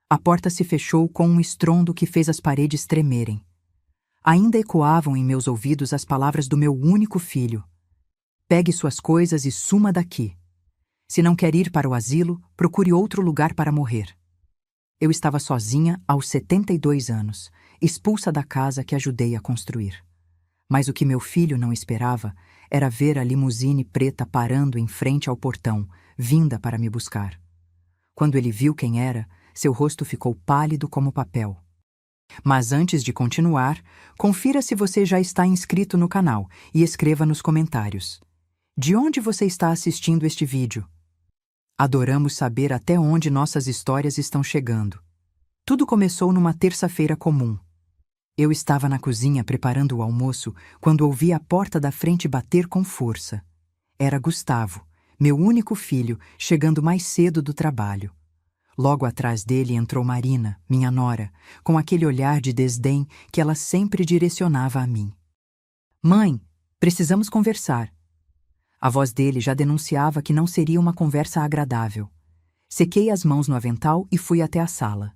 A porta se fechou com um estrondo que fez as paredes tremerem. Ainda ecoavam em meus ouvidos as palavras do meu único filho: pegue suas coisas e suma daqui. Se não quer ir para o asilo, procure outro lugar para morrer. Eu estava sozinha aos 72 anos, expulsa da casa que ajudei a construir. Mas o que meu filho não esperava era ver a limusine preta parando em frente ao portão, vinda para me buscar. Quando ele viu quem era, seu rosto ficou pálido como papel. Mas antes de continuar, confira se você já está inscrito no canal e escreva nos comentários: de onde você está assistindo este vídeo? Adoramos saber até onde nossas histórias estão chegando. Tudo começou numa terça-feira comum. Eu estava na cozinha preparando o almoço quando ouvi a porta da frente bater com força. Era Gustavo, meu único filho, chegando mais cedo do trabalho. Logo atrás dele entrou Marina, minha nora, com aquele olhar de desdém que ela sempre direcionava a mim. Mãe, precisamos conversar. A voz dele já denunciava que não seria uma conversa agradável. Sequei as mãos no avental e fui até a sala.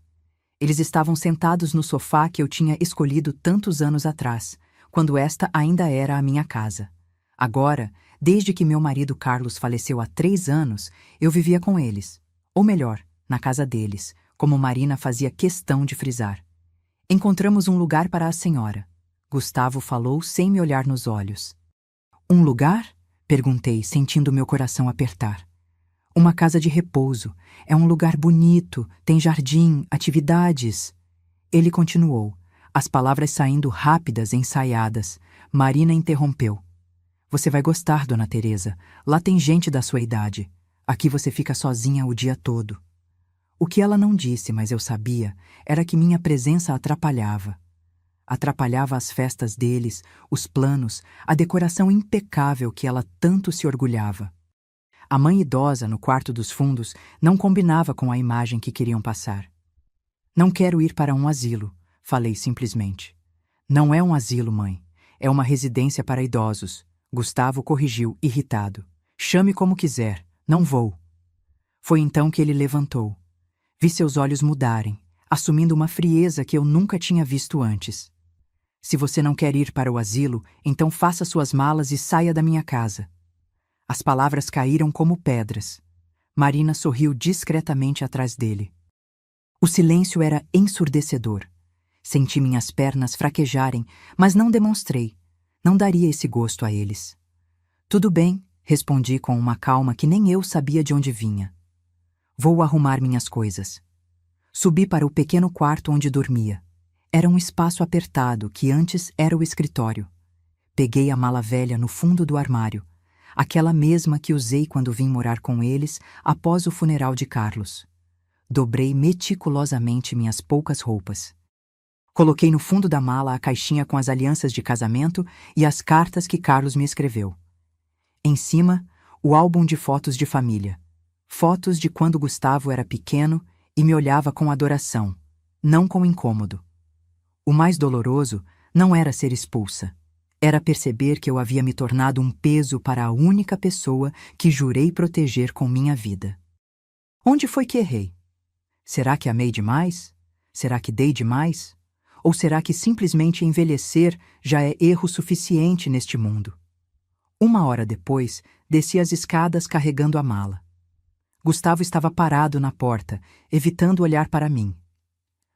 Eles estavam sentados no sofá que eu tinha escolhido tantos anos atrás, quando esta ainda era a minha casa. Agora, desde que meu marido Carlos faleceu há 3 anos, eu vivia com eles. Ou melhor, na casa deles, como Marina fazia questão de frisar. Encontramos um lugar para a senhora. Gustavo falou sem me olhar nos olhos. Um lugar? Perguntei, sentindo meu coração apertar. Uma casa de repouso. É um lugar bonito, tem jardim, atividades. Ele continuou, as palavras saindo rápidas, ensaiadas. Marina interrompeu. Você vai gostar, dona Teresa. Lá tem gente da sua idade. Aqui você fica sozinha o dia todo. O que ela não disse, mas eu sabia, era que minha presença atrapalhava. Atrapalhava as festas deles, os planos, a decoração impecável que ela tanto se orgulhava. A mãe idosa no quarto dos fundos não combinava com a imagem que queriam passar. Não quero ir para um asilo, falei simplesmente. Não é um asilo, mãe. É uma residência para idosos. Gustavo corrigiu, irritado. Chame como quiser, não vou. Foi então que ele levantou. Vi seus olhos mudarem, assumindo uma frieza que eu nunca tinha visto antes. Se você não quer ir para o asilo, então faça suas malas e saia da minha casa. As palavras caíram como pedras. Marina sorriu discretamente atrás dele. O silêncio era ensurdecedor. Senti minhas pernas fraquejarem, mas não demonstrei. Não daria esse gosto a eles. Tudo bem, respondi com uma calma que nem eu sabia de onde vinha. Vou arrumar minhas coisas. Subi para o pequeno quarto onde dormia. Era um espaço apertado que antes era o escritório. Peguei a mala velha no fundo do armário, aquela mesma que usei quando vim morar com eles após o funeral de Carlos. Dobrei meticulosamente minhas poucas roupas. Coloquei no fundo da mala a caixinha com as alianças de casamento e as cartas que Carlos me escreveu. Em cima, o álbum de fotos de família. Fotos de quando Gustavo era pequeno e me olhava com adoração, não com incômodo. O mais doloroso não era ser expulsa. Era perceber que eu havia me tornado um peso para a única pessoa que jurei proteger com minha vida. Onde foi que errei? Será que amei demais? Será que dei demais? Ou será que simplesmente envelhecer já é erro suficiente neste mundo? 1 hora depois, desci as escadas carregando a mala. Gustavo estava parado na porta, evitando olhar para mim.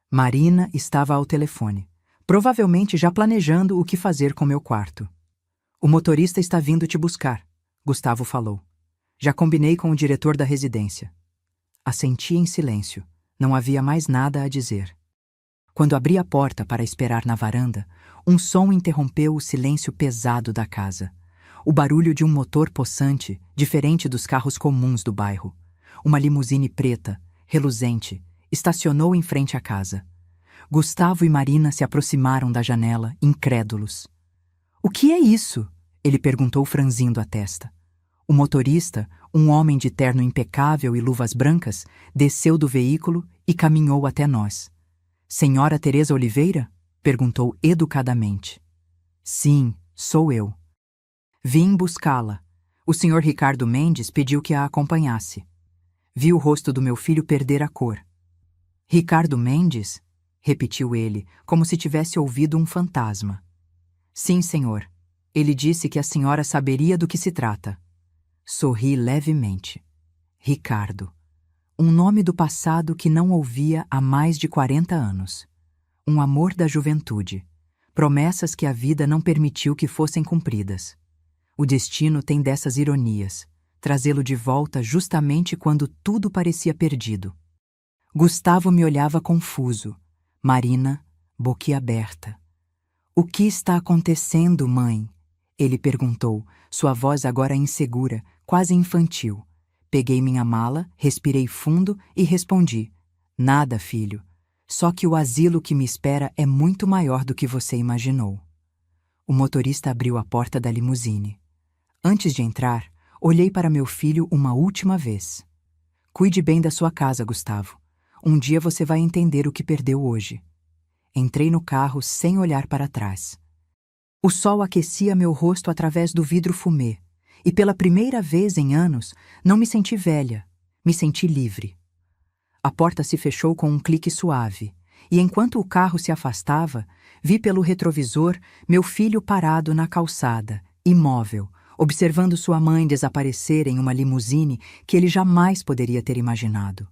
Marina estava ao telefone, provavelmente já planejando o que fazer com meu quarto. O motorista está vindo te buscar, Gustavo falou. Já combinei com o diretor da residência. Assenti em silêncio. Não havia mais nada a dizer. Quando abri a porta para esperar na varanda, um som interrompeu o silêncio pesado da casa. O barulho de um motor possante, diferente dos carros comuns do bairro. Uma limusine preta, reluzente, estacionou em frente à casa. Gustavo e Marina se aproximaram da janela, incrédulos. O que é isso? Ele perguntou franzindo a testa. O motorista, um homem de terno impecável e luvas brancas, desceu do veículo e caminhou até nós. Senhora Teresa Oliveira? Perguntou educadamente. Sim, sou eu. Vim buscá-la. O senhor Ricardo Mendes pediu que a acompanhasse. Vi o rosto do meu filho perder a cor. Ricardo Mendes? Repetiu ele, como se tivesse ouvido um fantasma. Sim, senhor. Ele disse que a senhora saberia do que se trata. Sorri levemente. Ricardo. Um nome do passado que não ouvia há mais de 40 anos. Um amor da juventude. Promessas que a vida não permitiu que fossem cumpridas. O destino tem dessas ironias, trazê-lo de volta justamente quando tudo parecia perdido. Gustavo me olhava confuso. Marina, boquiaberta. O que está acontecendo, mãe? Ele perguntou, sua voz agora insegura, quase infantil. Peguei minha mala, respirei fundo e respondi: Nada, filho. Só que o asilo que me espera é muito maior do que você imaginou. O motorista abriu a porta da limusine. Antes de entrar, olhei para meu filho uma última vez. Cuide bem da sua casa, Gustavo. Um dia você vai entender o que perdeu hoje. Entrei no carro sem olhar para trás. O sol aquecia meu rosto através do vidro fumê, e pela primeira vez em anos não me senti velha, me senti livre. A porta se fechou com um clique suave, e enquanto o carro se afastava, vi pelo retrovisor meu filho parado na calçada, imóvel, observando sua mãe desaparecer em uma limusine que ele jamais poderia ter imaginado.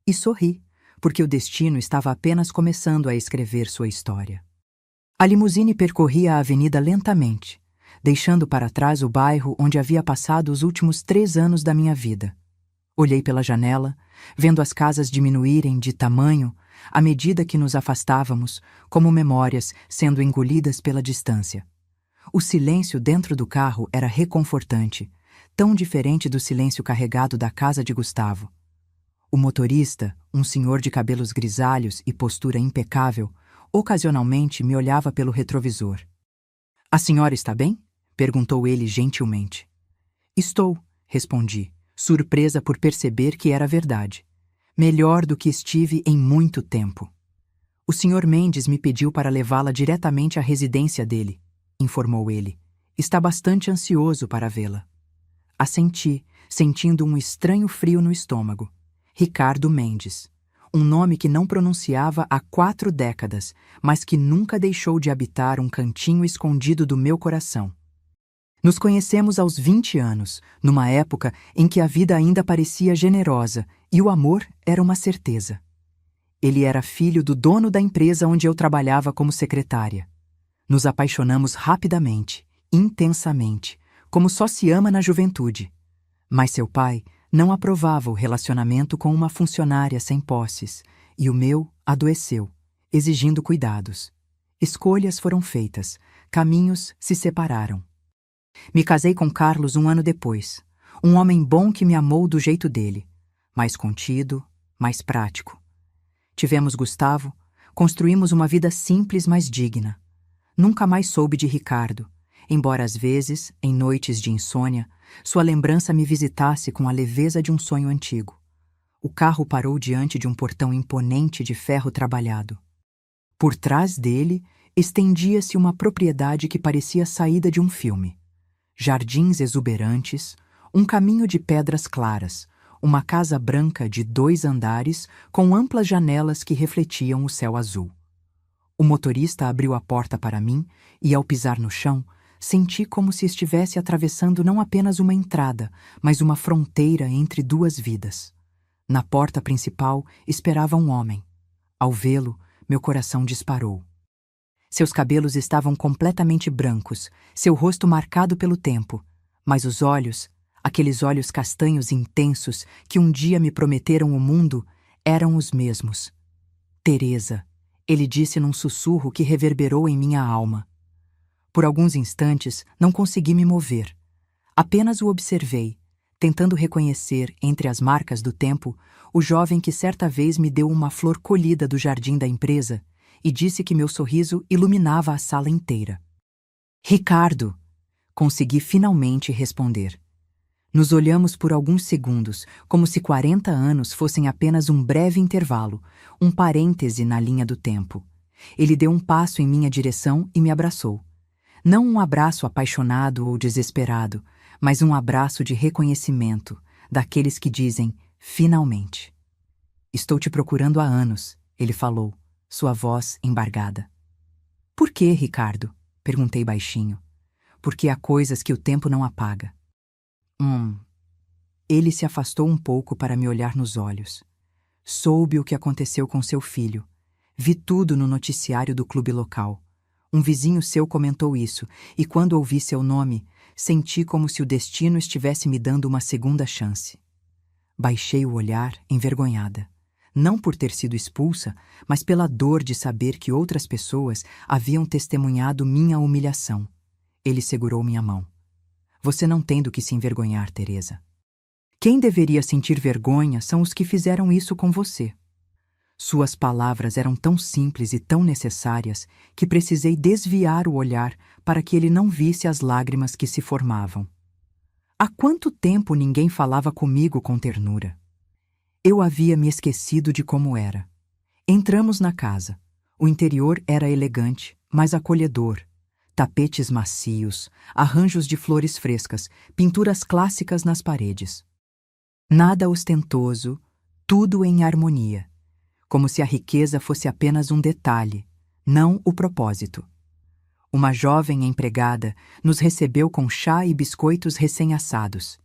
E sorri, porque o destino estava apenas começando a escrever sua história. A limusine percorria a avenida lentamente, deixando para trás o bairro onde havia passado os últimos 3 anos da minha vida. Olhei pela janela, vendo as casas diminuírem de tamanho à medida que nos afastávamos, como memórias sendo engolidas pela distância. O silêncio dentro do carro era reconfortante, tão diferente do silêncio carregado da casa de Gustavo. O motorista, um senhor de cabelos grisalhos e postura impecável, ocasionalmente me olhava pelo retrovisor. A senhora está bem? Perguntou ele gentilmente. Estou, respondi, surpresa por perceber que era verdade. Melhor do que estive em muito tempo. O senhor Mendes me pediu para levá-la diretamente à residência dele, informou ele. Está bastante ansioso para vê-la. Assenti, sentindo um estranho frio no estômago. Ricardo Mendes. Um nome que não pronunciava há 4 décadas, mas que nunca deixou de habitar um cantinho escondido do meu coração. Nos conhecemos aos 20 anos, numa época em que a vida ainda parecia generosa e o amor era uma certeza. Ele era filho do dono da empresa onde eu trabalhava como secretária. Nos apaixonamos rapidamente, intensamente, como só se ama na juventude. Mas seu pai não aprovava o relacionamento com uma funcionária sem posses, e o meu adoeceu, exigindo cuidados. Escolhas foram feitas, caminhos se separaram. Me casei com Carlos 1 ano depois, um homem bom que me amou do jeito dele, mais contido, mais prático. Tivemos Gustavo, construímos uma vida simples, mas digna. Nunca mais soube de Ricardo, embora às vezes, em noites de insônia, sua lembrança me visitasse com a leveza de um sonho antigo. O carro parou diante de um portão imponente de ferro trabalhado. Por trás dele, estendia-se uma propriedade que parecia saída de um filme. Jardins exuberantes, um caminho de pedras claras, uma casa branca de 2 andares com amplas janelas que refletiam o céu azul. O motorista abriu a porta para mim e, ao pisar no chão, senti como se estivesse atravessando não apenas uma entrada, mas uma fronteira entre 2 vidas. Na porta principal esperava um homem. Ao vê-lo, meu coração disparou. Seus cabelos estavam completamente brancos, seu rosto marcado pelo tempo, mas os olhos, aqueles olhos castanhos intensos que um dia me prometeram o mundo, eram os mesmos. Teresa, ele disse num sussurro que reverberou em minha alma. Por alguns instantes, não consegui me mover. Apenas o observei, tentando reconhecer, entre as marcas do tempo, o jovem que certa vez me deu uma flor colhida do jardim da empresa e disse que meu sorriso iluminava a sala inteira. Ricardo! Consegui finalmente responder. Nos olhamos por alguns segundos, como se 40 anos fossem apenas um breve intervalo, um parêntese na linha do tempo. Ele deu um passo em minha direção e me abraçou. Não um abraço apaixonado ou desesperado, mas um abraço de reconhecimento, daqueles que dizem, finalmente. Estou te procurando há anos, ele falou, sua voz embargada. Por quê, Ricardo? Perguntei baixinho. Porque há coisas que o tempo não apaga. Ele se afastou um pouco para me olhar nos olhos. Soube o que aconteceu com seu filho. Vi tudo no noticiário do clube local. Um vizinho seu comentou isso, e quando ouvi seu nome, senti como se o destino estivesse me dando uma segunda chance. Baixei o olhar, envergonhada. Não por ter sido expulsa, mas pela dor de saber que outras pessoas haviam testemunhado minha humilhação. Ele segurou minha mão. Você não tem do que se envergonhar, Teresa. Quem deveria sentir vergonha são os que fizeram isso com você. Suas palavras eram tão simples e tão necessárias que precisei desviar o olhar para que ele não visse as lágrimas que se formavam. Há quanto tempo ninguém falava comigo com ternura? Eu havia me esquecido de como era. Entramos na casa. O interior era elegante, mas acolhedor. Tapetes macios, arranjos de flores frescas, pinturas clássicas nas paredes. Nada ostentoso, tudo em harmonia. Como se a riqueza fosse apenas um detalhe, não o propósito. Uma jovem empregada nos recebeu com chá e biscoitos recém-assados.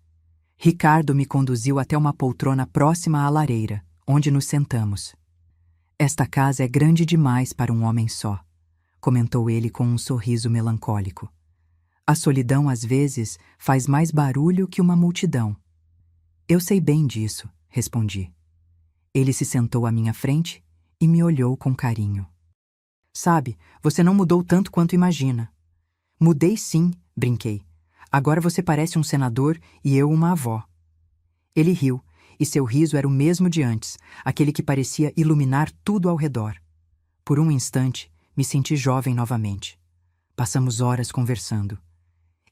Ricardo me conduziu até uma poltrona próxima à lareira, onde nos sentamos. Esta casa é grande demais para um homem só, comentou ele com um sorriso melancólico. A solidão, às vezes, faz mais barulho que uma multidão. Eu sei bem disso, respondi. Ele se sentou à minha frente e me olhou com carinho. Sabe, você não mudou tanto quanto imagina. Mudei sim, brinquei. Agora você parece um senador e eu uma avó. Ele riu, e seu riso era o mesmo de antes, aquele que parecia iluminar tudo ao redor. Por um instante, me senti jovem novamente. Passamos horas conversando.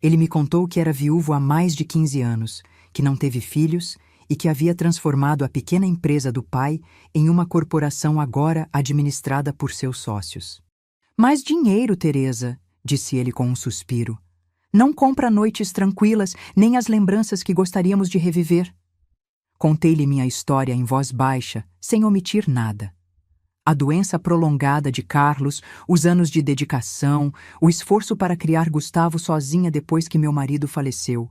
Ele me contou que era viúvo há mais de 15 anos, que não teve filhos e que havia transformado a pequena empresa do pai em uma corporação agora administrada por seus sócios. Mais dinheiro, Teresa, disse ele com um suspiro. Não compra noites tranquilas, nem as lembranças que gostaríamos de reviver. Contei-lhe minha história em voz baixa, sem omitir nada. A doença prolongada de Carlos, os anos de dedicação, o esforço para criar Gustavo sozinha depois que meu marido faleceu,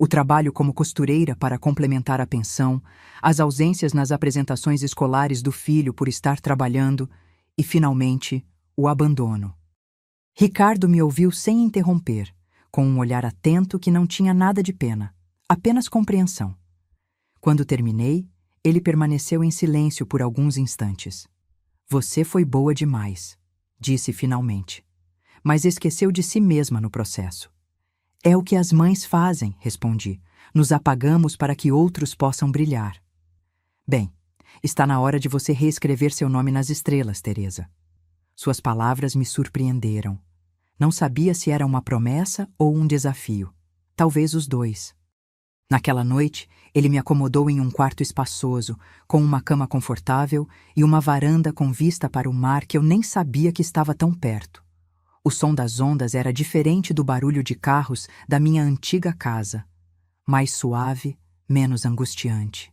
o trabalho como costureira para complementar a pensão, as ausências nas apresentações escolares do filho por estar trabalhando e, finalmente, o abandono. Ricardo me ouviu sem interromper, com um olhar atento que não tinha nada de pena, apenas compreensão. Quando terminei, ele permaneceu em silêncio por alguns instantes. Você foi boa demais, disse finalmente, mas esqueceu de si mesma no processo. É o que as mães fazem, respondi. Nos apagamos para que outros possam brilhar. Bem, está na hora de você reescrever seu nome nas estrelas, Teresa. Suas palavras me surpreenderam. Não sabia se era uma promessa ou um desafio. Talvez os dois. Naquela noite, ele me acomodou em um quarto espaçoso, com uma cama confortável e uma varanda com vista para o mar que eu nem sabia que estava tão perto. O som das ondas era diferente do barulho de carros da minha antiga casa. Mais suave, menos angustiante.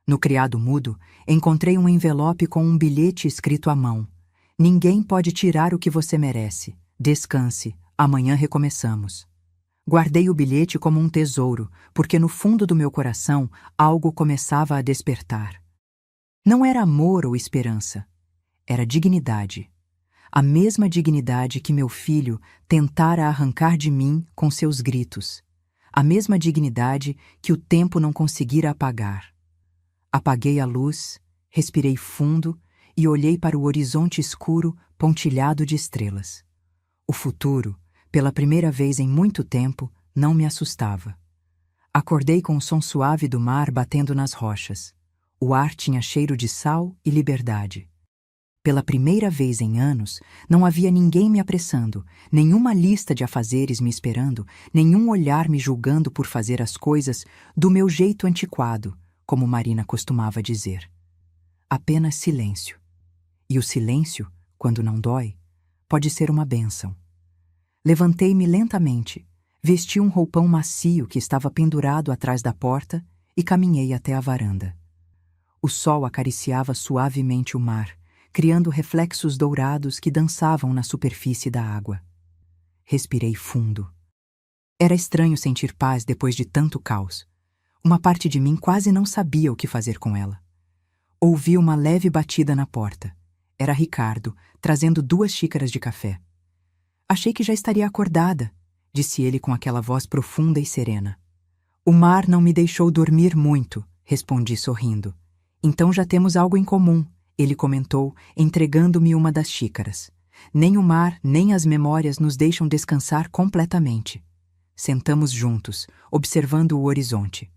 No criado mudo, encontrei um envelope com um bilhete escrito à mão. Ninguém pode tirar o que você merece. Descanse, amanhã recomeçamos. Guardei o bilhete como um tesouro, porque no fundo do meu coração algo começava a despertar. Não era amor ou esperança. Era dignidade. A mesma dignidade que meu filho tentara arrancar de mim com seus gritos. A mesma dignidade que o tempo não conseguira apagar. Apaguei a luz, respirei fundo e olhei para o horizonte escuro pontilhado de estrelas. O futuro, pela primeira vez em muito tempo, não me assustava. Acordei com o som suave do mar batendo nas rochas. O ar tinha cheiro de sal e liberdade. Pela primeira vez em anos, não havia ninguém me apressando, nenhuma lista de afazeres me esperando, nenhum olhar me julgando por fazer as coisas do meu jeito antiquado, como Marina costumava dizer. Apenas silêncio. E o silêncio, quando não dói, pode ser uma bênção. Levantei-me lentamente, vesti um roupão macio que estava pendurado atrás da porta e caminhei até a varanda. O sol acariciava suavemente o mar, criando reflexos dourados que dançavam na superfície da água. Respirei fundo. Era estranho sentir paz depois de tanto caos. Uma parte de mim quase não sabia o que fazer com ela. Ouvi uma leve batida na porta. Era Ricardo, trazendo 2 xícaras de café. Achei que já estaria acordada, disse ele com aquela voz profunda e serena. O mar não me deixou dormir muito, respondi sorrindo. Então já temos algo em comum, ele comentou, entregando-me uma das xícaras. Nem o mar, nem as memórias nos deixam descansar completamente. Sentamos juntos, observando o horizonte.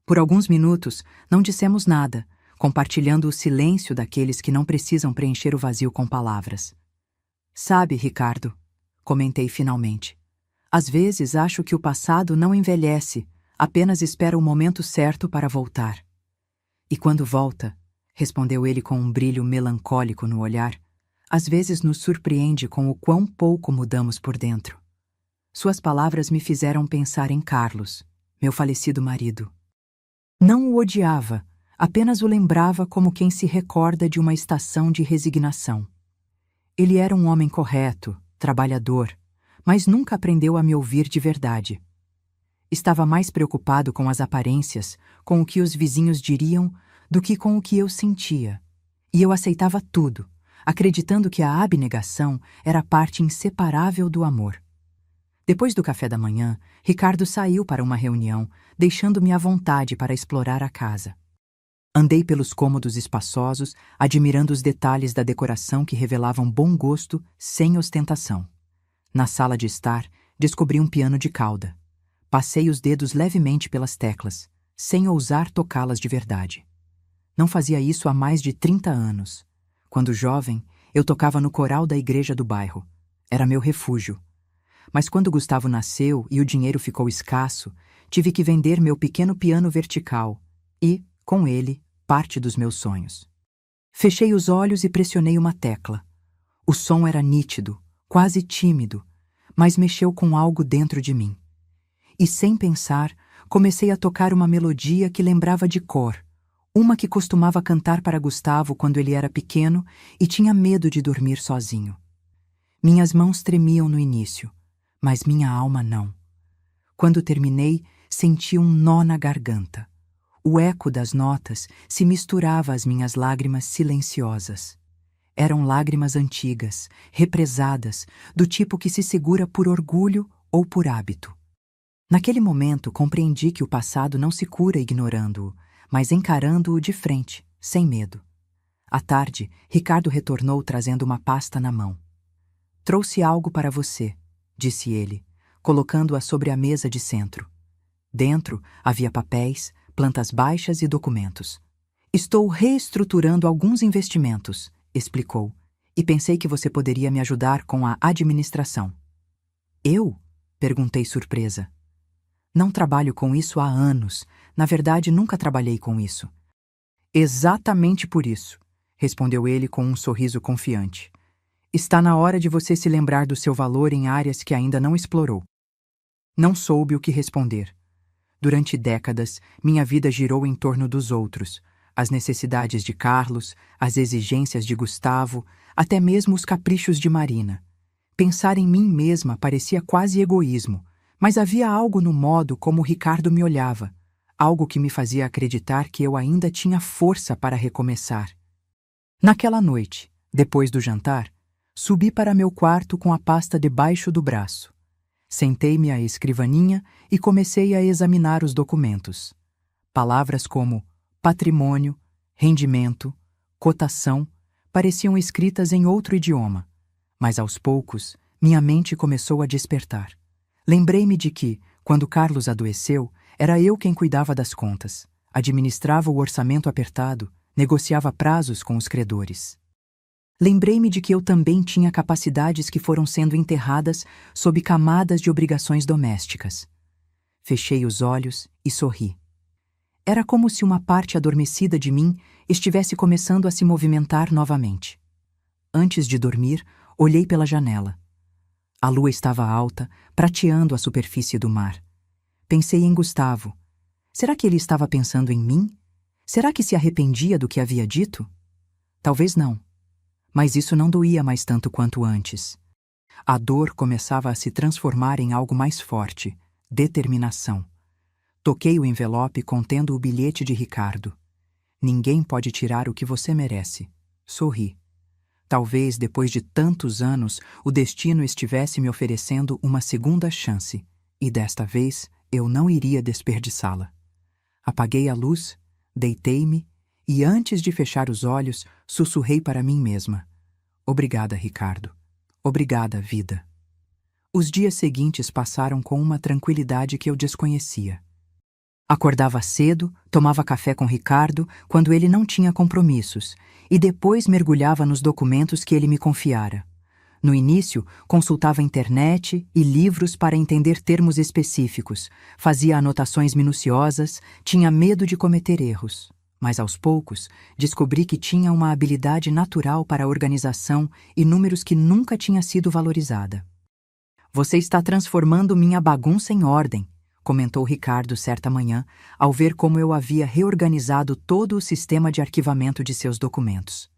Por alguns minutos, não dissemos nada, compartilhando o silêncio daqueles que não precisam preencher o vazio com palavras. Sabe, Ricardo, comentei finalmente, às vezes acho que o passado não envelhece, apenas espera o momento certo para voltar. E quando volta, respondeu ele com um brilho melancólico no olhar, às vezes nos surpreende com o quão pouco mudamos por dentro. Suas palavras me fizeram pensar em Carlos, meu falecido marido. Não o odiava, apenas o lembrava como quem se recorda de uma estação de resignação. Ele era um homem correto, trabalhador, mas nunca aprendeu a me ouvir de verdade. Estava mais preocupado com as aparências, com o que os vizinhos diriam, do que com o que eu sentia. E eu aceitava tudo, acreditando que a abnegação era parte inseparável do amor. Depois do café da manhã, Ricardo saiu para uma reunião, deixando-me à vontade para explorar a casa. Andei pelos cômodos espaçosos, admirando os detalhes da decoração que revelavam bom gosto sem ostentação. Na sala de estar, descobri um piano de cauda. Passei os dedos levemente pelas teclas, sem ousar tocá-las de verdade. Não fazia isso há mais de 30 anos. Quando jovem, eu tocava no coral da igreja do bairro. Era meu refúgio. Mas quando Gustavo nasceu e o dinheiro ficou escasso, tive que vender meu pequeno piano vertical e, com ele, parte dos meus sonhos. Fechei os olhos e pressionei uma tecla. O som era nítido, quase tímido, mas mexeu com algo dentro de mim. E sem pensar, comecei a tocar uma melodia que lembrava de cor, uma que costumava cantar para Gustavo quando ele era pequeno e tinha medo de dormir sozinho. Minhas mãos tremiam no início, mas minha alma não. Quando terminei, senti um nó na garganta. O eco das notas se misturava às minhas lágrimas silenciosas. Eram lágrimas antigas, represadas, do tipo que se segura por orgulho ou por hábito. Naquele momento, compreendi que o passado não se cura ignorando-o, mas encarando-o de frente, sem medo. À tarde, Ricardo retornou trazendo uma pasta na mão. Trouxe algo para você, disse ele, colocando-a sobre a mesa de centro. Dentro havia papéis, plantas baixas e documentos. Estou reestruturando alguns investimentos, explicou, e pensei que você poderia me ajudar com a administração. Eu? Perguntei surpresa. Não trabalho com isso há anos. Na verdade, nunca trabalhei com isso. Exatamente por isso, respondeu ele com um sorriso confiante. Está na hora de você se lembrar do seu valor em áreas que ainda não explorou. Não soube o que responder. Durante décadas, minha vida girou em torno dos outros, as necessidades de Carlos, as exigências de Gustavo, até mesmo os caprichos de Marina. Pensar em mim mesma parecia quase egoísmo, mas havia algo no modo como Ricardo me olhava, algo que me fazia acreditar que eu ainda tinha força para recomeçar. Naquela noite, depois do jantar, subi para meu quarto com a pasta debaixo do braço. Sentei-me à escrivaninha e comecei a examinar os documentos. Palavras como patrimônio, rendimento, cotação pareciam escritas em outro idioma, mas aos poucos minha mente começou a despertar. Lembrei-me de que, quando Carlos adoeceu, era eu quem cuidava das contas, administrava o orçamento apertado, negociava prazos com os credores. Lembrei-me de que eu também tinha capacidades que foram sendo enterradas sob camadas de obrigações domésticas. Fechei os olhos e sorri. Era como se uma parte adormecida de mim estivesse começando a se movimentar novamente. Antes de dormir, olhei pela janela. A lua estava alta, prateando a superfície do mar. Pensei em Gustavo. Será que ele estava pensando em mim? Será que se arrependia do que havia dito? Talvez não. Mas isso não doía mais tanto quanto antes. A dor começava a se transformar em algo mais forte, determinação. Toquei o envelope contendo o bilhete de Ricardo. Ninguém pode tirar o que você merece. Sorri. Talvez, depois de tantos anos, o destino estivesse me oferecendo uma segunda chance, e desta vez eu não iria desperdiçá-la. Apaguei a luz, deitei-me e, antes de fechar os olhos, sussurrei para mim mesma: Obrigada, Ricardo. Obrigada, vida. Os dias seguintes passaram com uma tranquilidade que eu desconhecia. Acordava cedo, tomava café com Ricardo quando ele não tinha compromissos e depois mergulhava nos documentos que ele me confiara. No início, consultava a internet e livros para entender termos específicos, fazia anotações minuciosas, tinha medo de cometer erros. Mas aos poucos, descobri que tinha uma habilidade natural para a organização e números que nunca tinha sido valorizada. Você está transformando minha bagunça em ordem, comentou Ricardo certa manhã, ao ver como eu havia reorganizado todo o sistema de arquivamento de seus documentos.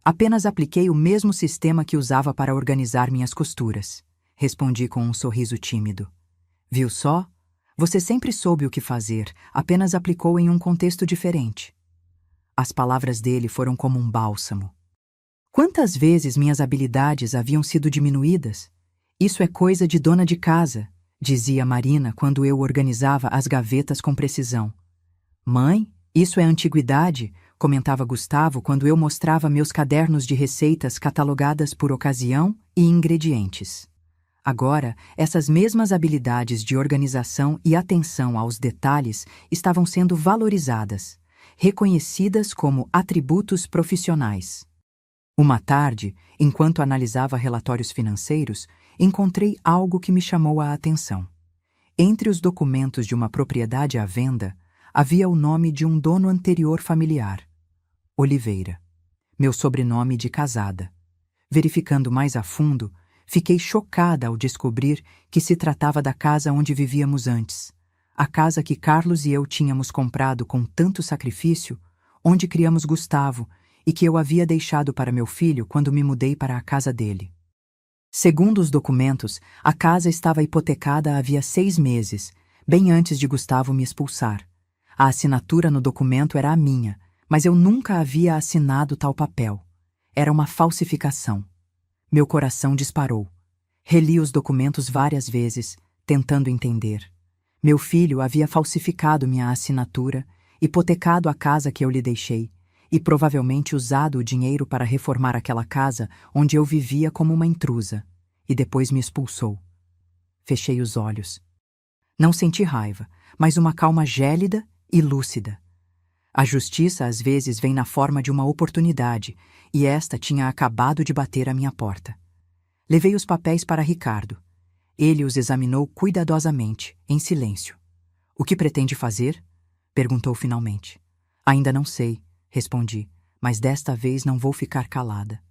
Apenas apliquei o mesmo sistema que usava para organizar minhas costuras, respondi com um sorriso tímido. Viu só? Você sempre soube o que fazer, apenas aplicou em um contexto diferente. As palavras dele foram como um bálsamo. Quantas vezes minhas habilidades haviam sido diminuídas? Isso é coisa de dona de casa, dizia Marina quando eu organizava as gavetas com precisão. Mãe, isso é antiguidade, comentava Gustavo quando eu mostrava meus cadernos de receitas catalogadas por ocasião e ingredientes. Agora, essas mesmas habilidades de organização e atenção aos detalhes estavam sendo valorizadas, reconhecidas como atributos profissionais. Uma tarde, enquanto analisava relatórios financeiros, encontrei algo que me chamou a atenção. Entre os documentos de uma propriedade à venda, havia o nome de um dono anterior familiar, Oliveira, meu sobrenome de casada. Verificando mais a fundo, fiquei chocada ao descobrir que se tratava da casa onde vivíamos antes, a casa que Carlos e eu tínhamos comprado com tanto sacrifício, onde criamos Gustavo e que eu havia deixado para meu filho quando me mudei para a casa dele. Segundo os documentos, a casa estava hipotecada havia 6 meses, bem antes de Gustavo me expulsar. A assinatura no documento era a minha, mas eu nunca havia assinado tal papel. Era uma falsificação. Meu coração disparou. Reli os documentos várias vezes, tentando entender. Meu filho havia falsificado minha assinatura, hipotecado a casa que eu lhe deixei, e provavelmente usado o dinheiro para reformar aquela casa onde eu vivia como uma intrusa, e depois me expulsou. Fechei os olhos. Não senti raiva, mas uma calma gélida e lúcida. A justiça às vezes vem na forma de uma oportunidade, e esta tinha acabado de bater à minha porta. Levei os papéis para Ricardo. Ele os examinou cuidadosamente, em silêncio. O que pretende fazer? Perguntou finalmente. Ainda não sei, respondi, mas desta vez não vou ficar calada.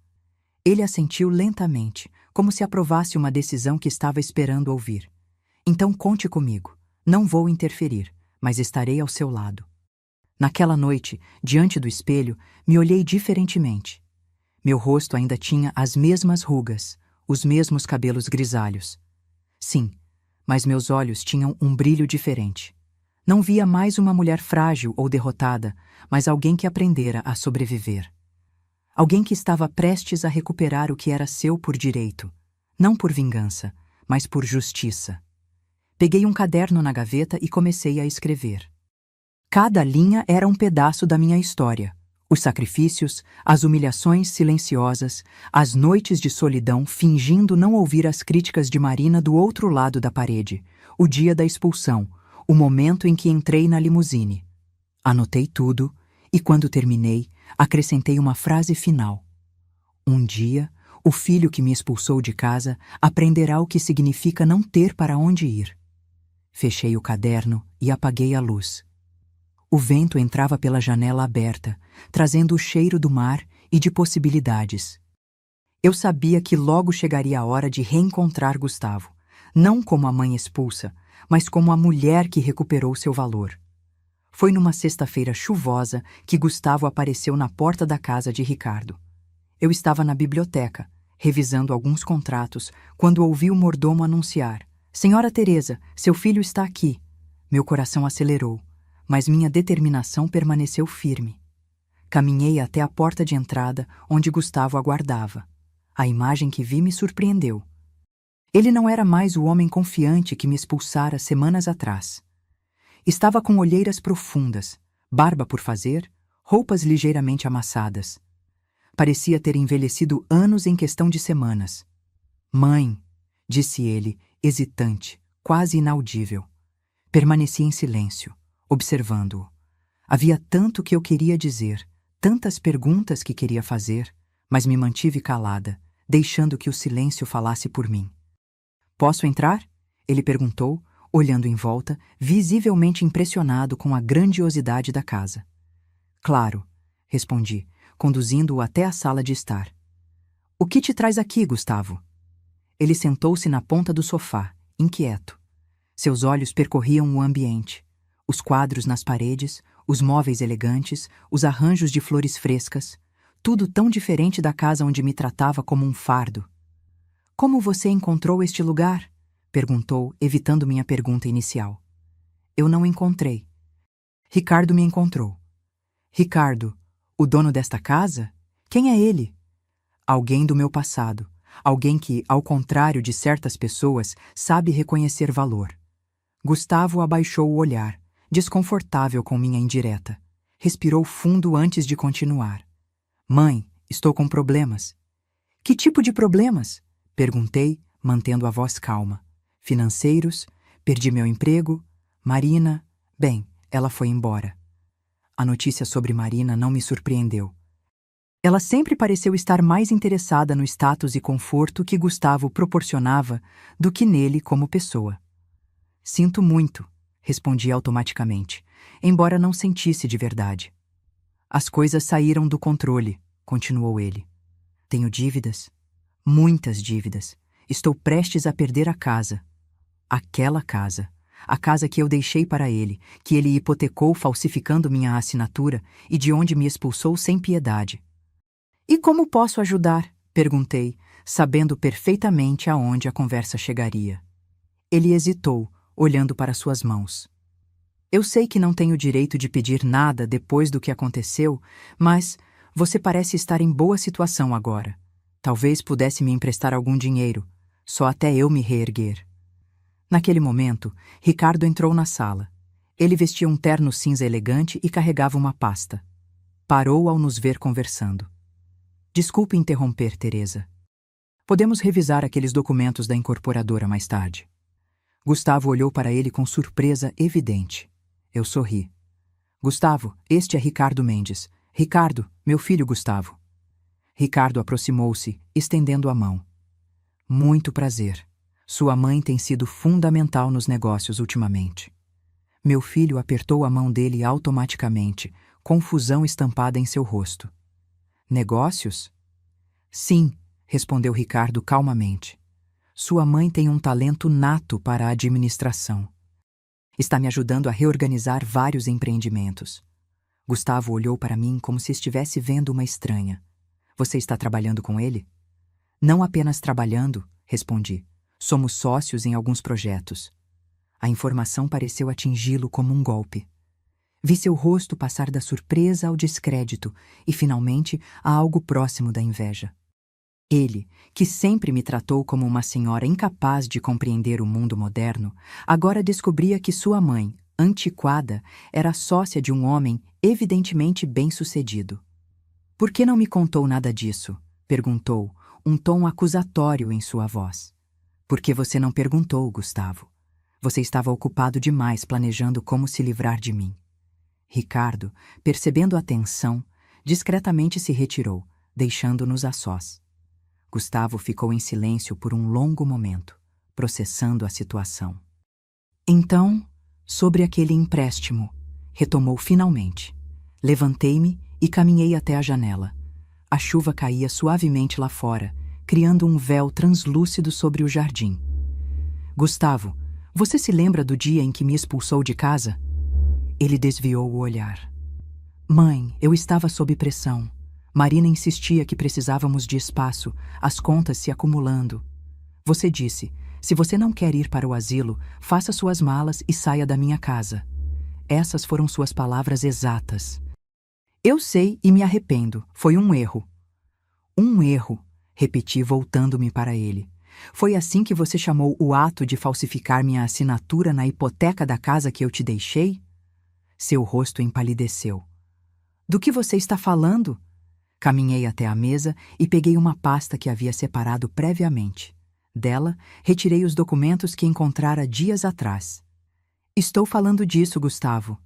Ele assentiu lentamente, como se aprovasse uma decisão que estava esperando ouvir. Então conte comigo. Não vou interferir, mas estarei ao seu lado. Naquela noite, diante do espelho, me olhei diferentemente. Meu rosto ainda tinha as mesmas rugas, os mesmos cabelos grisalhos. Sim, mas meus olhos tinham um brilho diferente. Não via mais uma mulher frágil ou derrotada, mas alguém que aprendera a sobreviver. Alguém que estava prestes a recuperar o que era seu por direito, não por vingança, mas por justiça. Peguei um caderno na gaveta e comecei a escrever. Cada linha era um pedaço da minha história. Os sacrifícios, as humilhações silenciosas, as noites de solidão fingindo não ouvir as críticas de Marina do outro lado da parede, o dia da expulsão, o momento em que entrei na limusine. Anotei tudo e, quando terminei, acrescentei uma frase final. Um dia, o filho que me expulsou de casa aprenderá o que significa não ter para onde ir. Fechei o caderno e apaguei a luz. O vento entrava pela janela aberta, trazendo o cheiro do mar e de possibilidades. Eu sabia que logo chegaria a hora de reencontrar Gustavo, não como a mãe expulsa, mas como a mulher que recuperou seu valor. Foi numa sexta-feira chuvosa que Gustavo apareceu na porta da casa de Ricardo. Eu estava na biblioteca, revisando alguns contratos, quando ouvi o mordomo anunciar: Senhora Teresa, seu filho está aqui. Meu coração acelerou, mas minha determinação permaneceu firme. Caminhei até a porta de entrada, onde Gustavo aguardava. A imagem que vi me surpreendeu. Ele não era mais o homem confiante que me expulsara semanas atrás. Estava com olheiras profundas, barba por fazer, roupas ligeiramente amassadas. Parecia ter envelhecido anos em questão de semanas. Mãe, disse ele, hesitante, quase inaudível. Permaneci em silêncio, observando-o. Havia tanto que eu queria dizer, tantas perguntas que queria fazer, mas me mantive calada, deixando que o silêncio falasse por mim. Posso entrar? Ele perguntou, olhando em volta, visivelmente impressionado com a grandiosidade da casa. Claro, respondi, conduzindo-o até a sala de estar. O que te traz aqui, Gustavo? Ele sentou-se na ponta do sofá, inquieto. Seus olhos percorriam o ambiente. Os quadros nas paredes, os móveis elegantes, os arranjos de flores frescas, tudo tão diferente da casa onde me tratava como um fardo. Como você encontrou este lugar? Perguntou, evitando minha pergunta inicial. Eu não encontrei. Ricardo me encontrou. Ricardo, o dono desta casa? Quem é ele? Alguém do meu passado. Alguém que, ao contrário de certas pessoas, sabe reconhecer valor. Gustavo abaixou o olhar, desconfortável com minha indireta. Respirou fundo antes de continuar. Mãe, estou com problemas. Que tipo de problemas? Perguntei, mantendo a voz calma. Financeiros, perdi meu emprego, Marina... Bem, ela foi embora. A notícia sobre Marina não me surpreendeu. Ela sempre pareceu estar mais interessada no status e conforto que Gustavo proporcionava do que nele como pessoa. Sinto muito, respondi automaticamente, embora não sentisse de verdade. As coisas saíram do controle, continuou ele. Tenho dívidas, muitas dívidas. Estou prestes a perder a casa. Aquela casa. A casa que eu deixei para ele, que ele hipotecou falsificando minha assinatura e de onde me expulsou sem piedade. E como posso ajudar? Perguntei, sabendo perfeitamente aonde a conversa chegaria. Ele hesitou, olhando para suas mãos. Eu sei que não tenho direito de pedir nada depois do que aconteceu, mas você parece estar em boa situação agora. Talvez pudesse me emprestar algum dinheiro, só até eu me reerguer. Naquele momento, Ricardo entrou na sala. Ele vestia um terno cinza elegante e carregava uma pasta. Parou ao nos ver conversando. Desculpe interromper, Teresa. Podemos revisar aqueles documentos da incorporadora mais tarde. Gustavo olhou para ele com surpresa evidente. Eu sorri. Gustavo, este é Ricardo Mendes. Ricardo, meu filho Gustavo. Ricardo aproximou-se, estendendo a mão. Muito prazer. Sua mãe tem sido fundamental nos negócios ultimamente. Meu filho apertou a mão dele automaticamente, confusão estampada em seu rosto. Negócios? Sim, respondeu Ricardo calmamente. Sua mãe tem um talento nato para a administração. Está me ajudando a reorganizar vários empreendimentos. Gustavo olhou para mim como se estivesse vendo uma estranha. Você está trabalhando com ele? Não apenas trabalhando, respondi. Somos sócios em alguns projetos. A informação pareceu atingi-lo como um golpe. Vi seu rosto passar da surpresa ao descrédito e, finalmente, a algo próximo da inveja. Ele, que sempre me tratou como uma senhora incapaz de compreender o mundo moderno, agora descobria que sua mãe, antiquada, era sócia de um homem evidentemente bem-sucedido. Por que não me contou nada disso? Perguntou, um tom acusatório em sua voz. Porque você não perguntou, Gustavo. Você estava ocupado demais planejando como se livrar de mim. Ricardo, percebendo a tensão, discretamente se retirou, deixando-nos a sós. Gustavo ficou em silêncio por um longo momento, processando a situação. Então, sobre aquele empréstimo, retomou finalmente. Levantei-me e caminhei até a janela. A chuva caía suavemente lá fora, criando um véu translúcido sobre o jardim. Gustavo, você se lembra do dia em que me expulsou de casa? Ele desviou o olhar. Mãe, eu estava sob pressão. Marina insistia que precisávamos de espaço, as contas se acumulando. Você disse, se você não quer ir para o asilo, faça suas malas e saia da minha casa. Essas foram suas palavras exatas. Eu sei e me arrependo, foi um erro. Um erro, repeti voltando-me para ele. Foi assim que você chamou o ato de falsificar minha assinatura na hipoteca da casa que eu te deixei? Seu rosto empalideceu. Do que você está falando? Caminhei até a mesa e peguei uma pasta que havia separado previamente. Dela, retirei os documentos que encontrara dias atrás. Estou falando disso, Gustavo.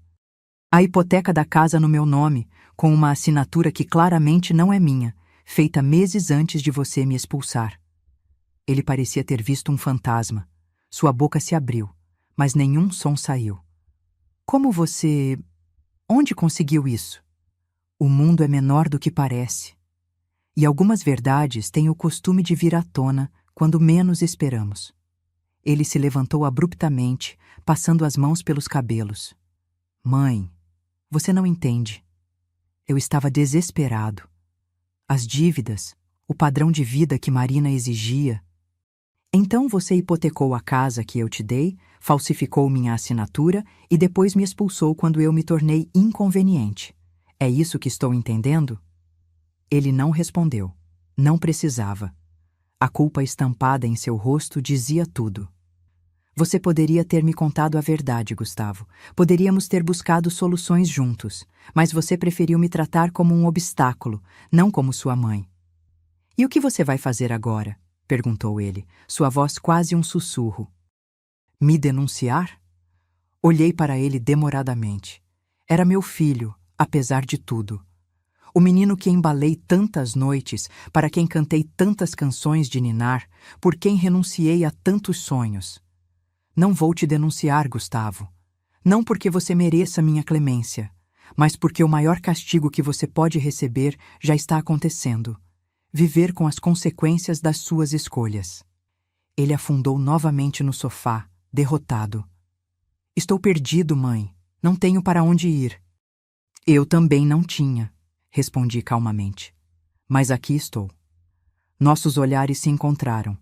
A hipoteca da casa no meu nome, com uma assinatura que claramente não é minha, feita meses antes de você me expulsar. Ele parecia ter visto um fantasma. Sua boca se abriu, mas nenhum som saiu. Como você... Onde conseguiu isso? O mundo é menor do que parece. E algumas verdades têm o costume de vir à tona quando menos esperamos. Ele se levantou abruptamente, passando as mãos pelos cabelos. Mãe, você não entende. Eu estava desesperado. As dívidas, o padrão de vida que Marina exigia. Então você hipotecou a casa que eu te dei, falsificou minha assinatura e depois me expulsou quando eu me tornei inconveniente. É isso que estou entendendo? Ele não respondeu. Não precisava. A culpa estampada em seu rosto dizia tudo. Você poderia ter me contado a verdade, Gustavo. Poderíamos ter buscado soluções juntos, mas você preferiu me tratar como um obstáculo, não como sua mãe. E o que você vai fazer agora? Perguntou ele, sua voz quase um sussurro. Me denunciar? Olhei para ele demoradamente. Era meu filho, apesar de tudo. O menino que embalei tantas noites, para quem cantei tantas canções de ninar, por quem renunciei a tantos sonhos. Não vou te denunciar, Gustavo. Não porque você mereça minha clemência, mas porque o maior castigo que você pode receber já está acontecendo. Viver com as consequências das suas escolhas. Ele afundou novamente no sofá, derrotado. Estou perdido, mãe. Não tenho para onde ir. Eu também não tinha, respondi calmamente. Mas aqui estou. Nossos olhares se encontraram.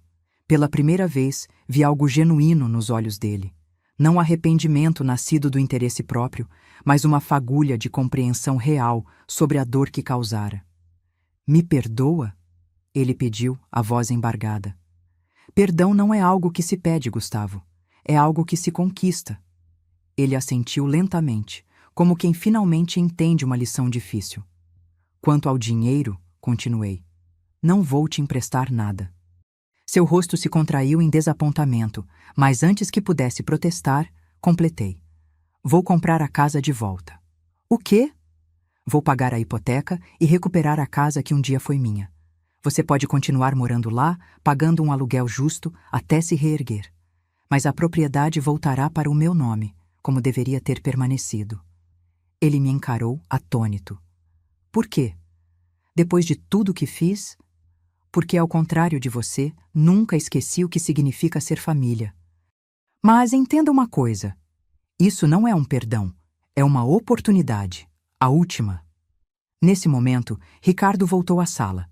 Pela primeira vez, vi algo genuíno nos olhos dele. Não arrependimento nascido do interesse próprio, mas uma fagulha de compreensão real sobre a dor que causara. Me perdoa? Ele pediu, a voz embargada. Perdão não é algo que se pede, Gustavo. É algo que se conquista. Ele assentiu lentamente, como quem finalmente entende uma lição difícil. Quanto ao dinheiro, continuei, não vou te emprestar nada. Seu rosto se contraiu em desapontamento, mas antes que pudesse protestar, completei. Vou comprar a casa de volta. O quê? Vou pagar a hipoteca e recuperar a casa que um dia foi minha. Você pode continuar morando lá, pagando um aluguel justo até se reerguer. Mas a propriedade voltará para o meu nome, como deveria ter permanecido. Ele me encarou atônito. Por quê? Depois de tudo que fiz? Porque, ao contrário de você, nunca esqueci o que significa ser família. Mas entenda uma coisa. Isso não é um perdão, é uma oportunidade. A última. Nesse momento, Ricardo voltou à sala.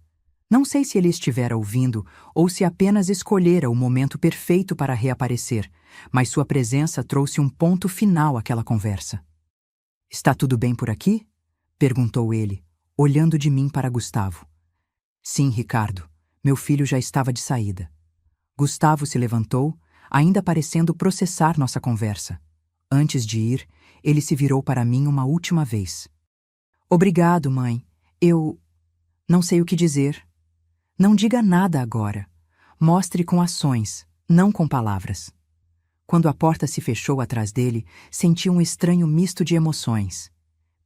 Não sei se ele estivera ouvindo ou se apenas escolhera o momento perfeito para reaparecer, mas sua presença trouxe um ponto final àquela conversa. Está tudo bem por aqui? Perguntou ele, olhando de mim para Gustavo. Sim, Ricardo. Meu filho já estava de saída. Gustavo se levantou, ainda parecendo processar nossa conversa. Antes de ir, ele se virou para mim uma última vez. Obrigado, mãe. Eu... não sei o que dizer. Não diga nada agora. Mostre com ações, não com palavras. Quando a porta se fechou atrás dele, senti um estranho misto de emoções.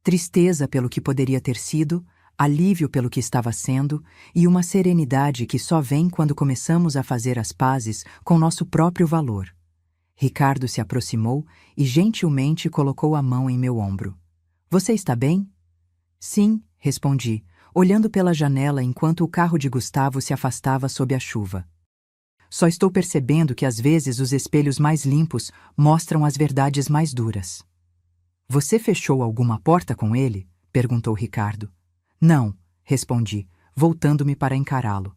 Tristeza pelo que poderia ter sido, alívio pelo que estava sendo e uma serenidade que só vem quando começamos a fazer as pazes com nosso próprio valor. Ricardo se aproximou e gentilmente colocou a mão em meu ombro. Você está bem? Sim, respondi, olhando pela janela enquanto o carro de Gustavo se afastava sob a chuva. Só estou percebendo que às vezes os espelhos mais limpos mostram as verdades mais duras. Você fechou alguma porta com ele? Perguntou Ricardo. Não, respondi, voltando-me para encará-lo.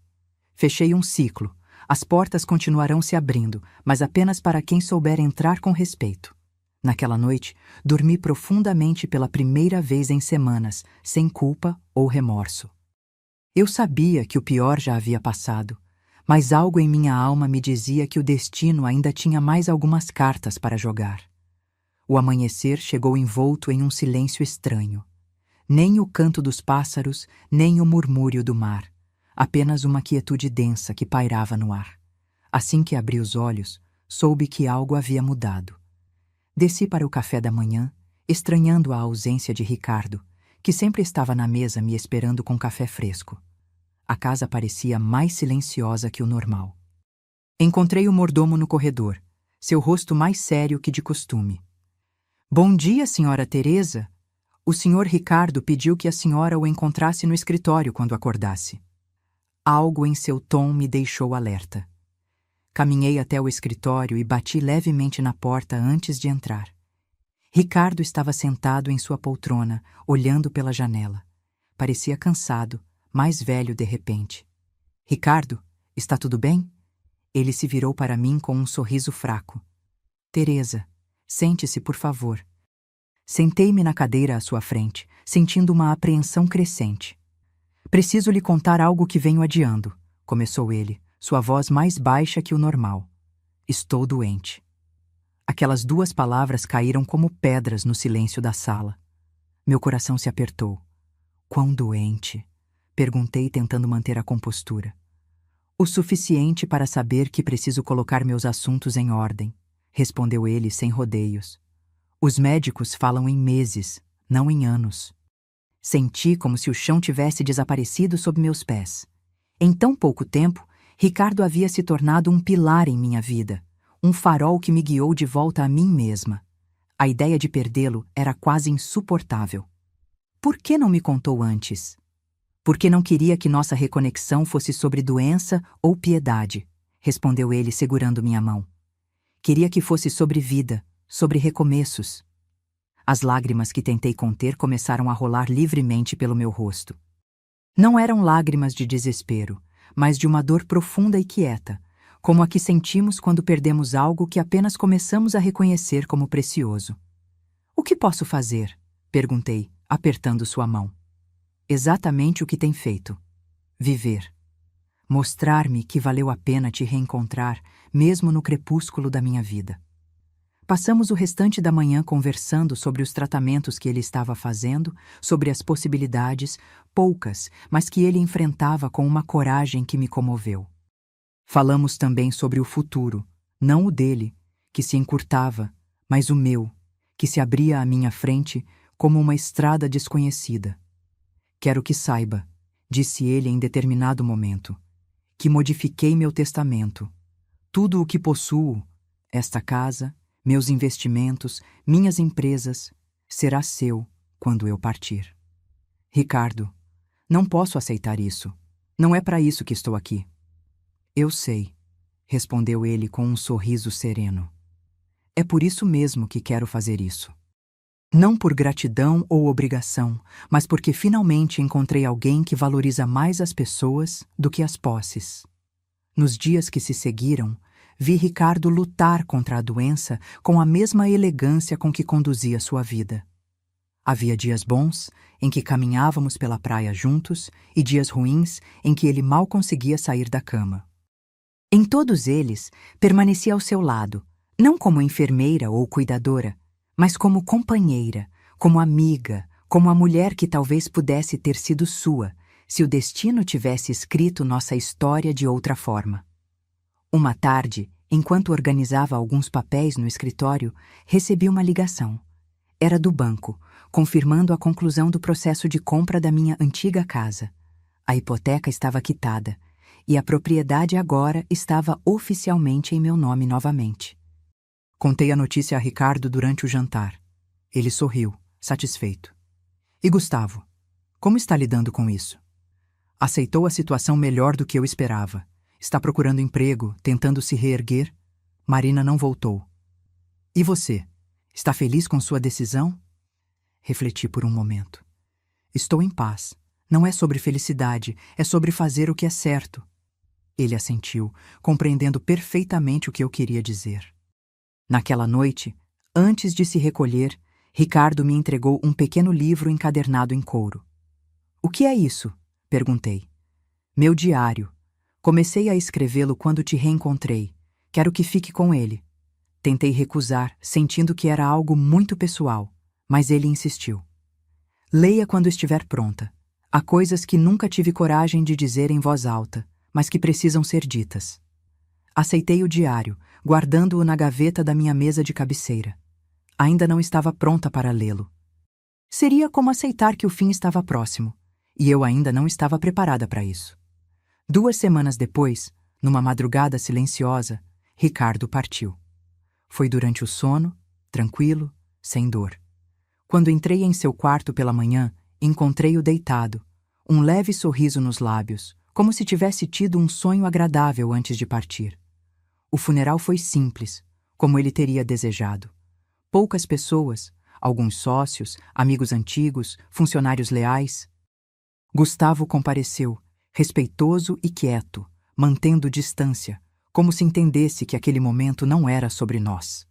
Fechei um ciclo. As portas continuarão se abrindo, mas apenas para quem souber entrar com respeito. Naquela noite, dormi profundamente pela primeira vez em semanas, sem culpa ou remorso. Eu sabia que o pior já havia passado, mas algo em minha alma me dizia que o destino ainda tinha mais algumas cartas para jogar. O amanhecer chegou envolto em um silêncio estranho. Nem o canto dos pássaros, nem o murmúrio do mar. Apenas uma quietude densa que pairava no ar. Assim que abri os olhos, soube que algo havia mudado. Desci para o café da manhã, estranhando a ausência de Ricardo, que sempre estava na mesa me esperando com café fresco. A casa parecia mais silenciosa que o normal. Encontrei o mordomo no corredor, seu rosto mais sério que de costume. Bom dia, senhora Teresa. O senhor Ricardo pediu que a senhora o encontrasse no escritório quando acordasse. Algo em seu tom me deixou alerta. Caminhei até o escritório e bati levemente na porta antes de entrar. Ricardo estava sentado em sua poltrona, olhando pela janela. Parecia cansado, mais velho de repente. Ricardo, está tudo bem? Ele se virou para mim com um sorriso fraco. Teresa, sente-se, por favor. Sentei-me na cadeira à sua frente, sentindo uma apreensão crescente. Preciso lhe contar algo que venho adiando, começou ele, sua voz mais baixa que o normal. Estou doente. Aquelas duas palavras caíram como pedras no silêncio da sala. Meu coração se apertou. Quão doente? Perguntei, tentando manter a compostura. O suficiente para saber que preciso colocar meus assuntos em ordem, respondeu ele sem rodeios. Os médicos falam em meses, não em anos. Senti como se o chão tivesse desaparecido sob meus pés. Em tão pouco tempo, Ricardo havia se tornado um pilar em minha vida, um farol que me guiou de volta a mim mesma. A ideia de perdê-lo era quase insuportável. Por que não me contou antes? Porque não queria que nossa reconexão fosse sobre doença ou piedade, respondeu ele segurando minha mão. Queria que fosse sobre vida, sobre recomeços. As lágrimas que tentei conter começaram a rolar livremente pelo meu rosto. Não eram lágrimas de desespero, mas de uma dor profunda e quieta, como a que sentimos quando perdemos algo que apenas começamos a reconhecer como precioso. O que posso fazer? Perguntei, apertando sua mão. Exatamente o que tem feito. Viver. Mostrar-me que valeu a pena te reencontrar, mesmo no crepúsculo da minha vida. Passamos o restante da manhã conversando sobre os tratamentos que ele estava fazendo, sobre as possibilidades, poucas, mas que ele enfrentava com uma coragem que me comoveu. Falamos também sobre o futuro, não o dele, que se encurtava, mas o meu, que se abria à minha frente como uma estrada desconhecida. Quero que saiba, disse ele em determinado momento, que modifiquei meu testamento. Tudo o que possuo, esta casa, meus investimentos, minhas empresas, será seu quando eu partir. Ricardo, não posso aceitar isso. Não é para isso que estou aqui. Eu sei, respondeu ele com um sorriso sereno. É por isso mesmo que quero fazer isso. Não por gratidão ou obrigação, mas porque finalmente encontrei alguém que valoriza mais as pessoas do que as posses. Nos dias que se seguiram, vi Ricardo lutar contra a doença com a mesma elegância com que conduzia sua vida. Havia dias bons, em que caminhávamos pela praia juntos, e dias ruins, em que ele mal conseguia sair da cama. Em todos eles, permanecia ao seu lado, não como enfermeira ou cuidadora, mas como companheira, como amiga, como a mulher que talvez pudesse ter sido sua, se o destino tivesse escrito nossa história de outra forma. Uma tarde, enquanto organizava alguns papéis no escritório, recebi uma ligação. Era do banco, confirmando a conclusão do processo de compra da minha antiga casa. A hipoteca estava quitada, e a propriedade agora estava oficialmente em meu nome novamente. Contei a notícia a Ricardo durante o jantar. Ele sorriu, satisfeito. E Gustavo, como está lidando com isso? Aceitou a situação melhor do que eu esperava. Está procurando emprego, tentando se reerguer. Marina não voltou. E você? Está feliz com sua decisão? Refleti por um momento. Estou em paz. Não é sobre felicidade, é sobre fazer o que é certo. Ele assentiu, compreendendo perfeitamente o que eu queria dizer. Naquela noite, antes de se recolher, Ricardo me entregou um pequeno livro encadernado em couro. O que é isso? Perguntei. Meu diário. Comecei a escrevê-lo quando te reencontrei. Quero que fique com ele. Tentei recusar, sentindo que era algo muito pessoal, mas ele insistiu. Leia quando estiver pronta. Há coisas que nunca tive coragem de dizer em voz alta, mas que precisam ser ditas. Aceitei o diário, guardando-o na gaveta da minha mesa de cabeceira. Ainda não estava pronta para lê-lo. Seria como aceitar que o fim estava próximo, e eu ainda não estava preparada para isso. 2 semanas depois, numa madrugada silenciosa, Ricardo partiu. Foi durante o sono, tranquilo, sem dor. Quando entrei em seu quarto pela manhã, encontrei-o deitado, um leve sorriso nos lábios, como se tivesse tido um sonho agradável antes de partir. O funeral foi simples, como ele teria desejado. Poucas pessoas, alguns sócios, amigos antigos, funcionários leais. Gustavo compareceu, respeitoso e quieto, mantendo distância, como se entendesse que aquele momento não era sobre nós.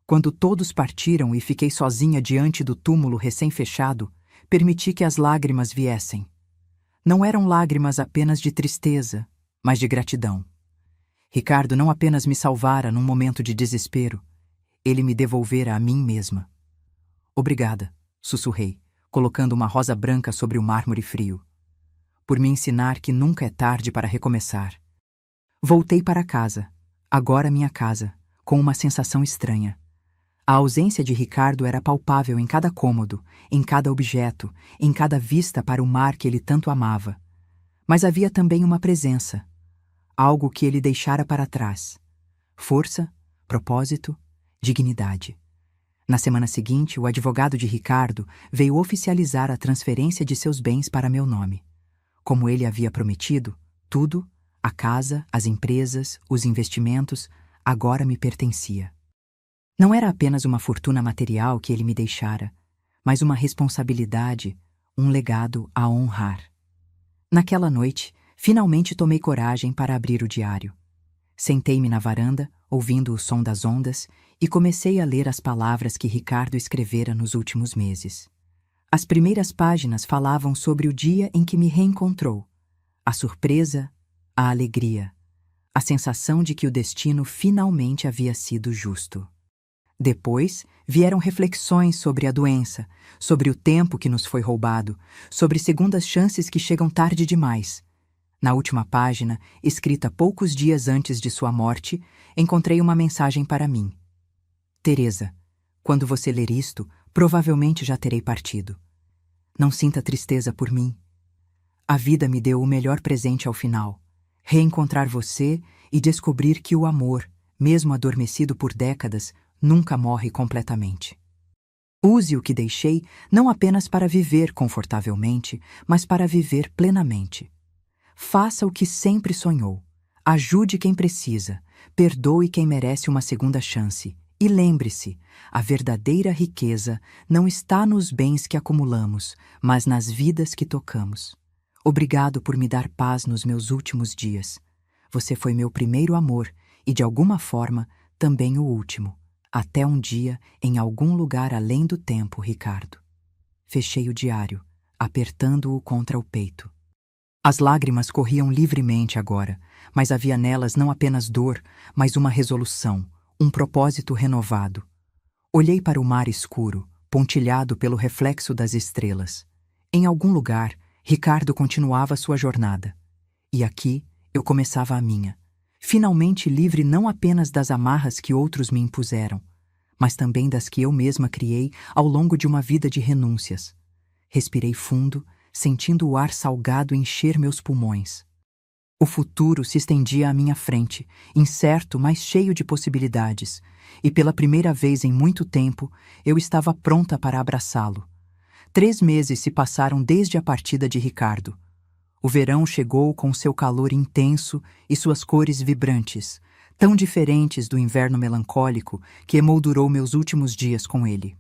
Quando todos partiram e fiquei sozinha diante do túmulo recém-fechado, permiti que as lágrimas viessem. Não eram lágrimas apenas de tristeza, mas de gratidão. Ricardo não apenas me salvara num momento de desespero, ele me devolvera a mim mesma. Obrigada, sussurrei, colocando uma rosa branca sobre o mármore frio. Por me ensinar que nunca é tarde para recomeçar. Voltei para casa, agora minha casa, com uma sensação estranha. A ausência de Ricardo era palpável em cada cômodo, em cada objeto, em cada vista para o mar que ele tanto amava. Mas havia também uma presença, algo que ele deixara para trás. Força, propósito, dignidade. Na semana seguinte, o advogado de Ricardo veio oficializar a transferência de seus bens para meu nome. Como ele havia prometido, tudo, a casa, as empresas, os investimentos, agora me pertencia. Não era apenas uma fortuna material que ele me deixara, mas uma responsabilidade, um legado a honrar. Naquela noite, finalmente tomei coragem para abrir o diário. Sentei-me na varanda, ouvindo o som das ondas, e comecei a ler as palavras que Ricardo escrevera nos últimos meses. As primeiras páginas falavam sobre o dia em que me reencontrou, a surpresa, a alegria, a sensação de que o destino finalmente havia sido justo. Depois, vieram reflexões sobre a doença, sobre o tempo que nos foi roubado, sobre segundas chances que chegam tarde demais. Na última página, escrita poucos dias antes de sua morte, encontrei uma mensagem para mim. Teresa, quando você ler isto, provavelmente já terei partido. Não sinta tristeza por mim. A vida me deu o melhor presente ao final. Reencontrar você e descobrir que o amor, mesmo adormecido por décadas, nunca morre completamente. Use o que deixei não apenas para viver confortavelmente, mas para viver plenamente. Faça o que sempre sonhou. Ajude quem precisa. Perdoe quem merece uma segunda chance. E lembre-se, a verdadeira riqueza não está nos bens que acumulamos, mas nas vidas que tocamos. Obrigado por me dar paz nos meus últimos dias. Você foi meu primeiro amor e, de alguma forma, também o último. Até um dia, em algum lugar além do tempo, Ricardo. Fechei o diário, apertando-o contra o peito. As lágrimas corriam livremente agora, mas havia nelas não apenas dor, mas uma resolução, um propósito renovado. Olhei para o mar escuro, pontilhado pelo reflexo das estrelas. Em algum lugar, Ricardo continuava sua jornada. E aqui, eu começava a minha. Finalmente livre não apenas das amarras que outros me impuseram, mas também das que eu mesma criei ao longo de uma vida de renúncias. Respirei fundo, sentindo o ar salgado encher meus pulmões. O futuro se estendia à minha frente, incerto, mas cheio de possibilidades, e pela primeira vez em muito tempo, eu estava pronta para abraçá-lo. 3 meses se passaram desde a partida de Ricardo. O verão chegou com seu calor intenso e suas cores vibrantes, tão diferentes do inverno melancólico que emoldurou meus últimos dias com ele.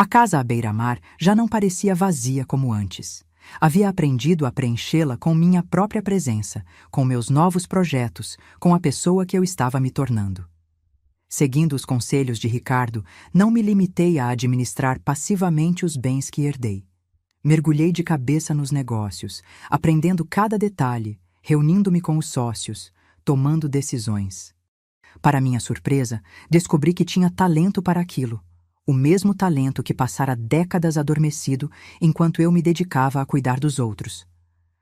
A casa à beira-mar já não parecia vazia como antes. Havia aprendido a preenchê-la com minha própria presença, com meus novos projetos, com a pessoa que eu estava me tornando. Seguindo os conselhos de Ricardo, não me limitei a administrar passivamente os bens que herdei. Mergulhei de cabeça nos negócios, aprendendo cada detalhe, reunindo-me com os sócios, tomando decisões. Para minha surpresa, descobri que tinha talento para aquilo, o mesmo talento que passara décadas adormecido enquanto eu me dedicava a cuidar dos outros.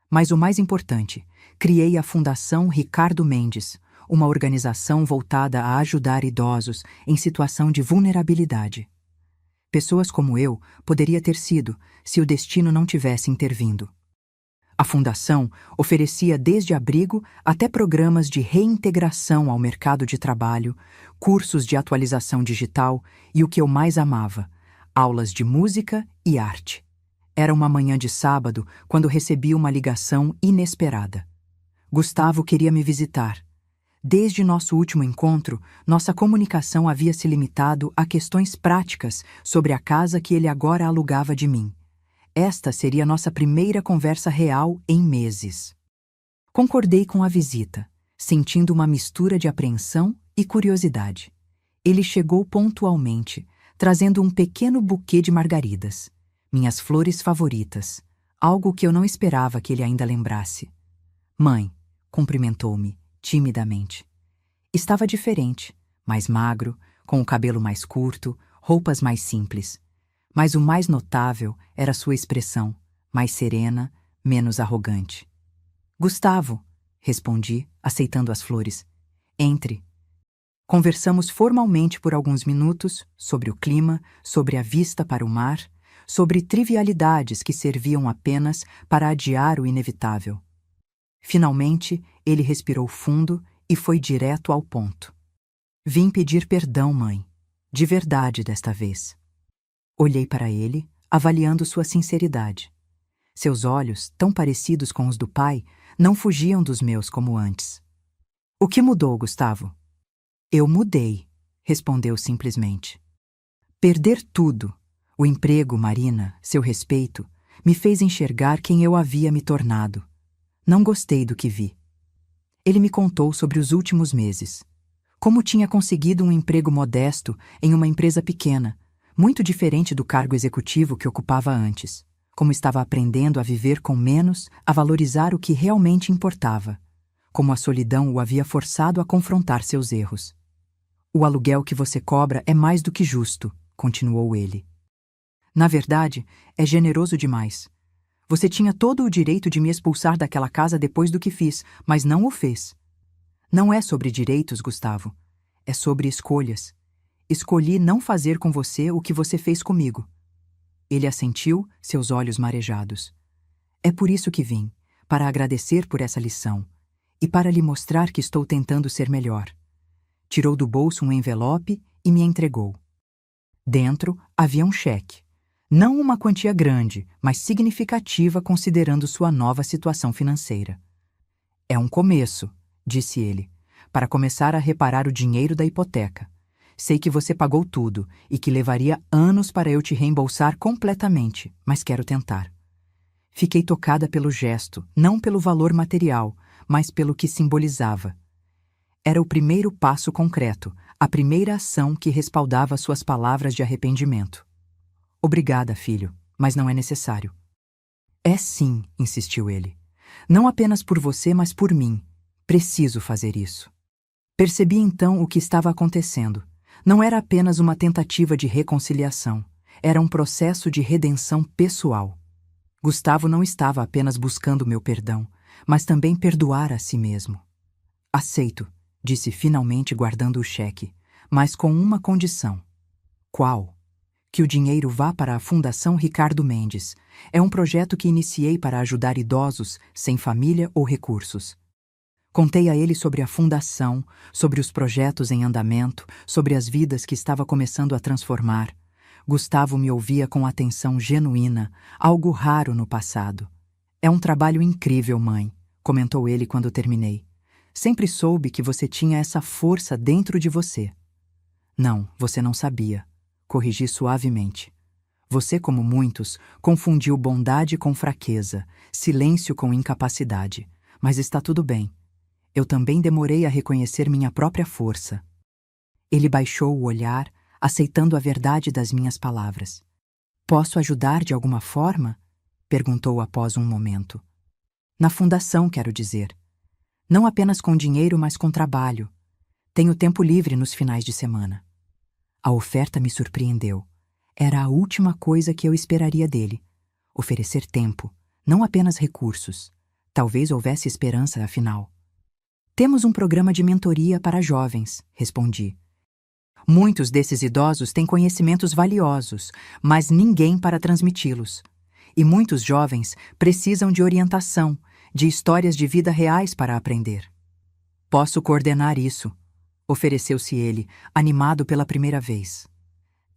Mas o mais importante, criei a Fundação Ricardo Mendes, uma organização voltada a ajudar idosos em situação de vulnerabilidade. Pessoas como eu poderia ter sido se o destino não tivesse intervindo. A Fundação oferecia desde abrigo até programas de reintegração ao mercado de trabalho, cursos de atualização digital e o que eu mais amava, aulas de música e arte. Era uma manhã de sábado quando recebi uma ligação inesperada. Gustavo queria me visitar. Desde nosso último encontro, nossa comunicação havia se limitado a questões práticas sobre a casa que ele agora alugava de mim. Esta seria nossa primeira conversa real em meses. Concordei com a visita, sentindo uma mistura de apreensão e curiosidade. Ele chegou pontualmente, trazendo um pequeno buquê de margaridas, minhas flores favoritas, algo que eu não esperava que ele ainda lembrasse. Mãe, cumprimentou-me, timidamente. Estava diferente, mais magro, com o cabelo mais curto, roupas mais simples. Mas o mais notável era sua expressão, mais serena, menos arrogante. Gustavo, respondi, aceitando as flores. Entre. Conversamos formalmente por alguns minutos sobre o clima, sobre a vista para o mar, sobre trivialidades que serviam apenas para adiar o inevitável. Finalmente, ele respirou fundo e foi direto ao ponto. Vim pedir perdão, mãe. De verdade desta vez. Olhei para ele, avaliando sua sinceridade. Seus olhos, tão parecidos com os do pai, não fugiam dos meus como antes. O que mudou, Gustavo? Eu mudei, respondeu simplesmente. Perder tudo, o emprego, Marina, seu respeito, me fez enxergar quem eu havia me tornado. Não gostei do que vi. Ele me contou sobre os últimos meses. Como tinha conseguido um emprego modesto em uma empresa pequena, muito diferente do cargo executivo que ocupava antes. Como estava aprendendo a viver com menos, a valorizar o que realmente importava. Como a solidão o havia forçado a confrontar seus erros. O aluguel que você cobra é mais do que justo, continuou ele. Na verdade, é generoso demais. Você tinha todo o direito de me expulsar daquela casa depois do que fiz, mas não o fez. Não é sobre direitos, Gustavo. É sobre escolhas. Escolhi não fazer com você o que você fez comigo. Ele assentiu, seus olhos marejados. É por isso que vim, para agradecer por essa lição e para lhe mostrar que estou tentando ser melhor. Tirou do bolso um envelope e me entregou. Dentro havia um cheque. Não uma quantia grande, mas significativa considerando sua nova situação financeira. É um começo, disse ele, para começar a reparar o dinheiro da hipoteca. Sei que você pagou tudo e que levaria anos para eu te reembolsar completamente, mas quero tentar. Fiquei tocada pelo gesto, não pelo valor material, mas pelo que simbolizava. Era o primeiro passo concreto, a primeira ação que respaldava suas palavras de arrependimento. Obrigada, filho, mas não é necessário. É sim, insistiu ele. Não apenas por você, mas por mim. Preciso fazer isso. Percebi então o que estava acontecendo. Não era apenas uma tentativa de reconciliação, era um processo de redenção pessoal. Gustavo não estava apenas buscando meu perdão, mas também perdoar a si mesmo. Aceito, disse finalmente guardando o cheque, mas com uma condição. Qual? Que o dinheiro vá para a Fundação Ricardo Mendes. É um projeto que iniciei para ajudar idosos sem família ou recursos. Contei a ele sobre a fundação, sobre os projetos em andamento, sobre as vidas que estava começando a transformar. Gustavo me ouvia com atenção genuína, algo raro no passado. É um trabalho incrível, mãe, comentou ele quando terminei. Sempre soube que você tinha essa força dentro de você. Não, você não sabia, corrigi suavemente. Você, como muitos, confundiu bondade com fraqueza, silêncio com incapacidade. Mas está tudo bem. Eu também demorei a reconhecer minha própria força. Ele baixou o olhar, aceitando a verdade das minhas palavras. Posso ajudar de alguma forma? Perguntou após um momento. Na fundação, quero dizer. Não apenas com dinheiro, mas com trabalho. Tenho tempo livre nos finais de semana. A oferta me surpreendeu. Era a última coisa que eu esperaria dele. Oferecer tempo, não apenas recursos. Talvez houvesse esperança, afinal. Temos um programa de mentoria para jovens, respondi. Muitos desses idosos têm conhecimentos valiosos, mas ninguém para transmiti-los. E muitos jovens precisam de orientação, de histórias de vida reais para aprender. Posso coordenar isso, ofereceu-se ele, animado pela primeira vez.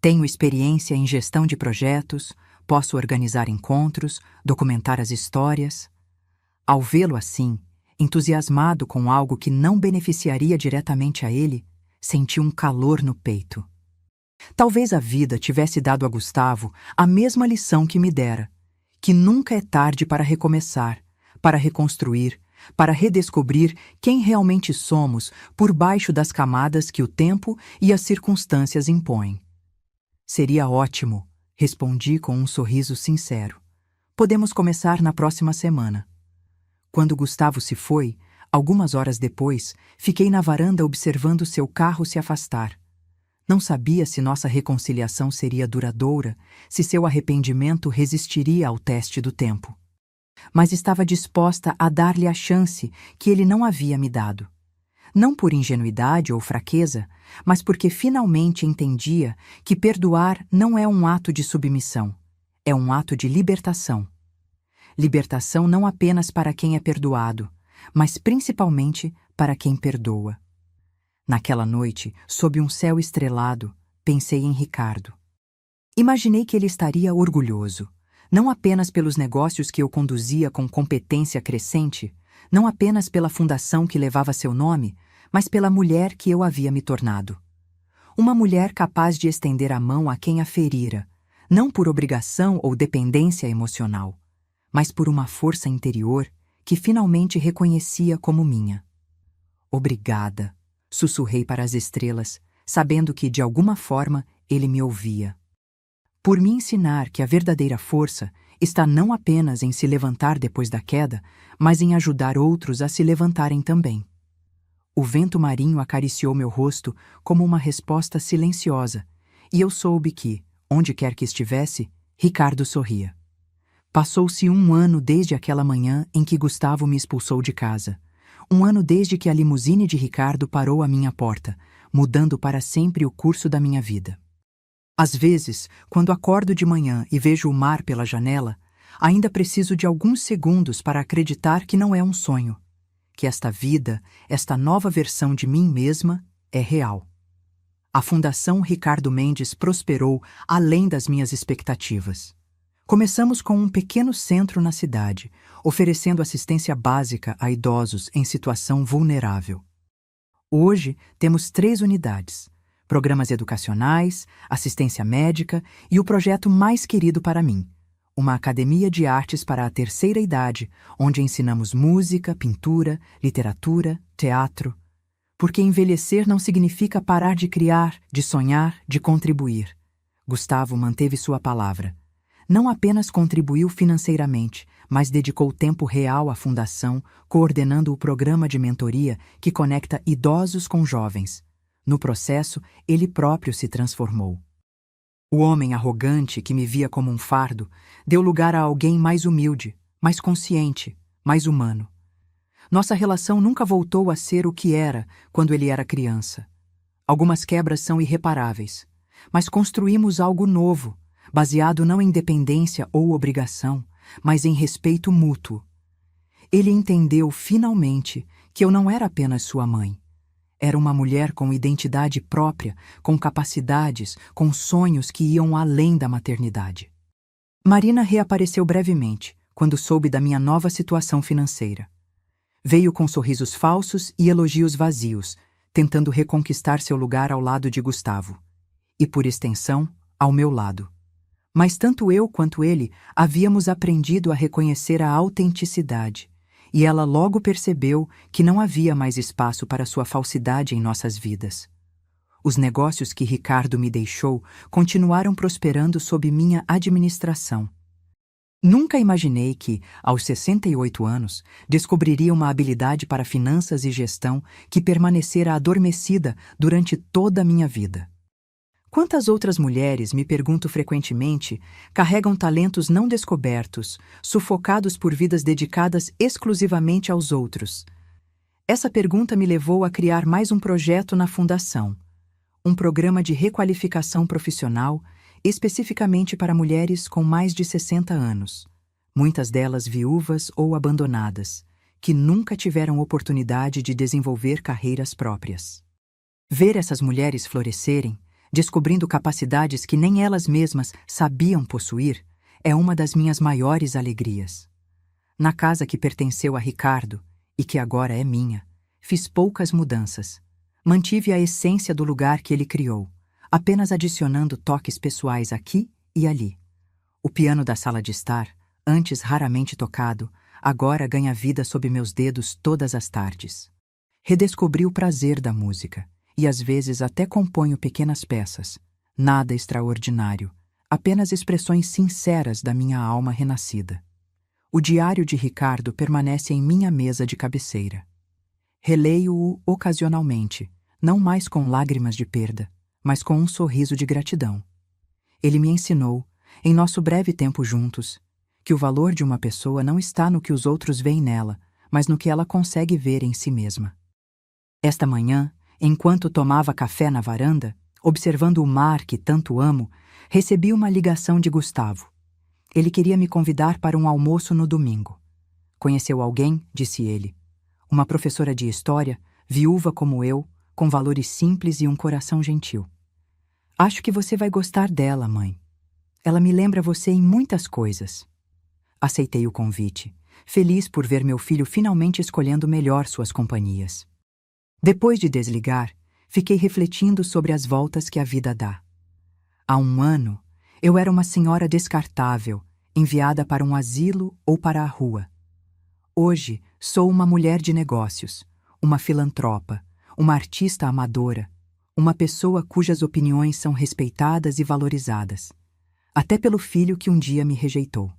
Tenho experiência em gestão de projetos, posso organizar encontros, documentar as histórias. Ao vê-lo assim, entusiasmado com algo que não beneficiaria diretamente a ele, senti um calor no peito. Talvez a vida tivesse dado a Gustavo a mesma lição que me dera, que nunca é tarde para recomeçar, para reconstruir, para redescobrir quem realmente somos por baixo das camadas que o tempo e as circunstâncias impõem. Seria ótimo, respondi com um sorriso sincero. Podemos começar na próxima semana. Quando Gustavo se foi, algumas horas depois, fiquei na varanda observando seu carro se afastar. Não sabia se nossa reconciliação seria duradoura, se seu arrependimento resistiria ao teste do tempo. Mas estava disposta a dar-lhe a chance que ele não havia me dado. Não por ingenuidade ou fraqueza, mas porque finalmente entendia que perdoar não é um ato de submissão, é um ato de libertação. Libertação não apenas para quem é perdoado, mas principalmente para quem perdoa. Naquela noite, sob um céu estrelado, pensei em Ricardo. Imaginei que ele estaria orgulhoso, não apenas pelos negócios que eu conduzia com competência crescente, não apenas pela fundação que levava seu nome, mas pela mulher que eu havia me tornado. Uma mulher capaz de estender a mão a quem a ferira, não por obrigação ou dependência emocional, mas por uma força interior que finalmente reconhecia como minha. Obrigada, sussurrei para as estrelas, sabendo que, de alguma forma, ele me ouvia. Por me ensinar que a verdadeira força está não apenas em se levantar depois da queda, mas em ajudar outros a se levantarem também. O vento marinho acariciou meu rosto como uma resposta silenciosa, e eu soube que, onde quer que estivesse, Ricardo sorria. Passou-se um ano desde aquela manhã em que Gustavo me expulsou de casa. Um ano desde que a limusine de Ricardo parou à minha porta, mudando para sempre o curso da minha vida. Às vezes, quando acordo de manhã e vejo o mar pela janela, ainda preciso de alguns segundos para acreditar que não é um sonho, que esta vida, esta nova versão de mim mesma, é real. A Fundação Ricardo Mendes prosperou além das minhas expectativas. Começamos com um pequeno centro na cidade, oferecendo assistência básica a idosos em situação vulnerável. Hoje, temos 3 unidades: programas educacionais, assistência médica e o projeto mais querido para mim, uma academia de artes para a terceira idade, onde ensinamos música, pintura, literatura, teatro. Porque envelhecer não significa parar de criar, de sonhar, de contribuir. Gustavo manteve sua palavra. Não apenas contribuiu financeiramente, mas dedicou tempo real à fundação, coordenando o programa de mentoria que conecta idosos com jovens. No processo, ele próprio se transformou. O homem arrogante que me via como um fardo deu lugar a alguém mais humilde, mais consciente, mais humano. Nossa relação nunca voltou a ser o que era quando ele era criança. Algumas quebras são irreparáveis, mas construímos algo novo, baseado não em dependência ou obrigação, mas em respeito mútuo. Ele entendeu finalmente que eu não era apenas sua mãe. Era uma mulher com identidade própria, com capacidades, com sonhos que iam além da maternidade. Marina reapareceu brevemente, quando soube da minha nova situação financeira. Veio com sorrisos falsos e elogios vazios, tentando reconquistar seu lugar ao lado de Gustavo. E, por extensão, ao meu lado. Mas tanto eu quanto ele havíamos aprendido a reconhecer a autenticidade, e ela logo percebeu que não havia mais espaço para sua falsidade em nossas vidas. Os negócios que Ricardo me deixou continuaram prosperando sob minha administração. Nunca imaginei que, aos 68 anos, descobriria uma habilidade para finanças e gestão que permanecera adormecida durante toda a minha vida. Quantas outras mulheres, me pergunto frequentemente, carregam talentos não descobertos, sufocados por vidas dedicadas exclusivamente aos outros? Essa pergunta me levou a criar mais um projeto na Fundação, um programa de requalificação profissional especificamente para mulheres com mais de 60 anos, muitas delas viúvas ou abandonadas, que nunca tiveram oportunidade de desenvolver carreiras próprias. Ver essas mulheres florescerem, descobrindo capacidades que nem elas mesmas sabiam possuir, é uma das minhas maiores alegrias. Na casa que pertenceu a Ricardo, e que agora é minha, fiz poucas mudanças. Mantive a essência do lugar que ele criou, apenas adicionando toques pessoais aqui e ali. O piano da sala de estar, antes raramente tocado, agora ganha vida sob meus dedos todas as tardes. Redescobri o prazer da música, e às vezes até componho pequenas peças, nada extraordinário, apenas expressões sinceras da minha alma renascida. O diário de Ricardo permanece em minha mesa de cabeceira. Releio-o ocasionalmente, não mais com lágrimas de perda, mas com um sorriso de gratidão. Ele me ensinou, em nosso breve tempo juntos, que o valor de uma pessoa não está no que os outros veem nela, mas no que ela consegue ver em si mesma. Esta manhã, enquanto tomava café na varanda, observando o mar que tanto amo, recebi uma ligação de Gustavo. Ele queria me convidar para um almoço no domingo. Conheceu alguém? Disse ele. Uma professora de história, viúva como eu, com valores simples e um coração gentil. Acho que você vai gostar dela, mãe. Ela me lembra você em muitas coisas. Aceitei o convite, feliz por ver meu filho finalmente escolhendo melhor suas companhias. Depois de desligar, fiquei refletindo sobre as voltas que a vida dá. Há um ano, eu era uma senhora descartável, enviada para um asilo ou para a rua. Hoje, sou uma mulher de negócios, uma filantropa, uma artista amadora, uma pessoa cujas opiniões são respeitadas e valorizadas, até pelo filho que um dia me rejeitou.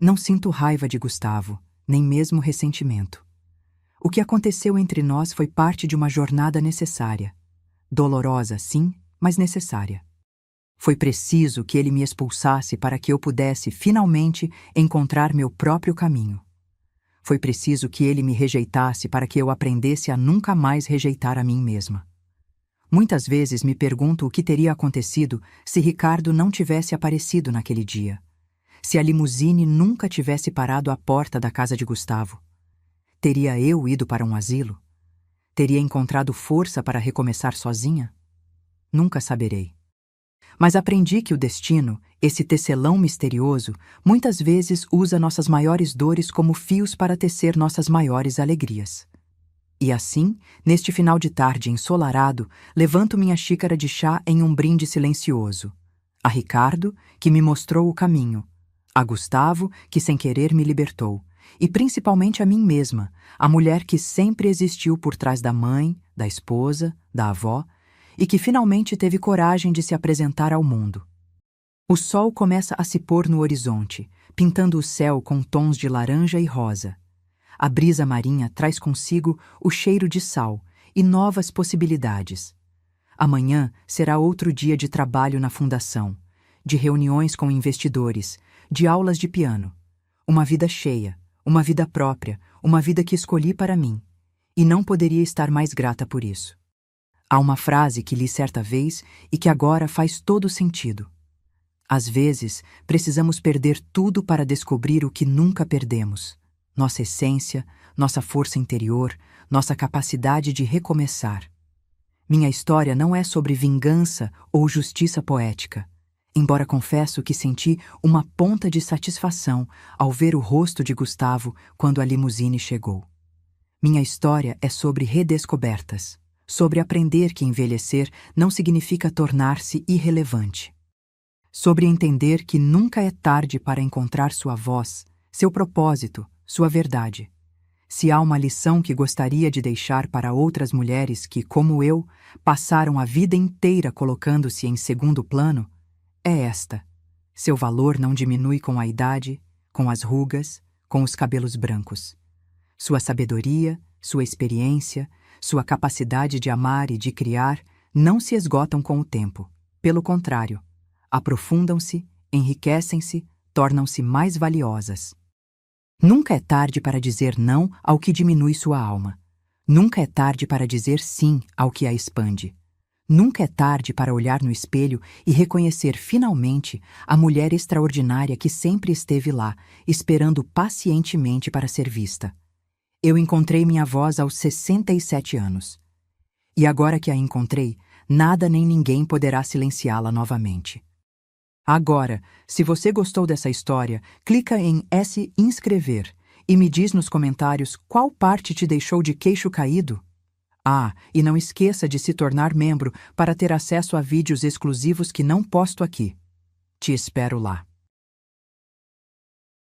Não sinto raiva de Gustavo, nem mesmo ressentimento. O que aconteceu entre nós foi parte de uma jornada necessária. Dolorosa, sim, mas necessária. Foi preciso que ele me expulsasse para que eu pudesse, finalmente, encontrar meu próprio caminho. Foi preciso que ele me rejeitasse para que eu aprendesse a nunca mais rejeitar a mim mesma. Muitas vezes me pergunto o que teria acontecido se Ricardo não tivesse aparecido naquele dia. Se a limusine nunca tivesse parado à porta da casa de Gustavo. Teria eu ido para um asilo? Teria encontrado força para recomeçar sozinha? Nunca saberei. Mas aprendi que o destino, esse tecelão misterioso, muitas vezes usa nossas maiores dores como fios para tecer nossas maiores alegrias. E assim, neste final de tarde ensolarado, levanto minha xícara de chá em um brinde silencioso. A Ricardo, que me mostrou o caminho. A Gustavo, que sem querer me libertou. E principalmente a mim mesma, a mulher que sempre existiu por trás da mãe, da esposa, da avó, e que finalmente teve coragem de se apresentar ao mundo. O sol começa a se pôr no horizonte, pintando o céu com tons de laranja e rosa. A brisa marinha traz consigo o cheiro de sal e novas possibilidades. Amanhã será outro dia de trabalho na fundação, de reuniões com investidores, de aulas de piano. Uma vida cheia, uma vida própria, uma vida que escolhi para mim, e não poderia estar mais grata por isso. Há uma frase que li certa vez e que agora faz todo sentido. Às vezes, precisamos perder tudo para descobrir o que nunca perdemos. Nossa essência, nossa força interior, nossa capacidade de recomeçar. Minha história não é sobre vingança ou justiça poética, embora confesso que senti uma ponta de satisfação ao ver o rosto de Gustavo quando a limusine chegou. Minha história é sobre redescobertas. Sobre aprender que envelhecer não significa tornar-se irrelevante. Sobre entender que nunca é tarde para encontrar sua voz, seu propósito, sua verdade. Se há uma lição que gostaria de deixar para outras mulheres que, como eu, passaram a vida inteira colocando-se em segundo plano, é esta: seu valor não diminui com a idade, com as rugas, com os cabelos brancos. Sua sabedoria, sua experiência, sua capacidade de amar e de criar não se esgotam com o tempo. Pelo contrário, aprofundam-se, enriquecem-se, tornam-se mais valiosas. Nunca é tarde para dizer não ao que diminui sua alma. Nunca é tarde para dizer sim ao que a expande. Nunca é tarde para olhar no espelho e reconhecer finalmente a mulher extraordinária que sempre esteve lá, esperando pacientemente para ser vista. Eu encontrei minha voz aos 67 anos. E agora que a encontrei, nada nem ninguém poderá silenciá-la novamente. Agora, se você gostou dessa história, clica em S inscrever e me diz nos comentários qual parte te deixou de queixo caído. Ah, e não esqueça de se tornar membro para ter acesso a vídeos exclusivos que não posto aqui. Te espero lá.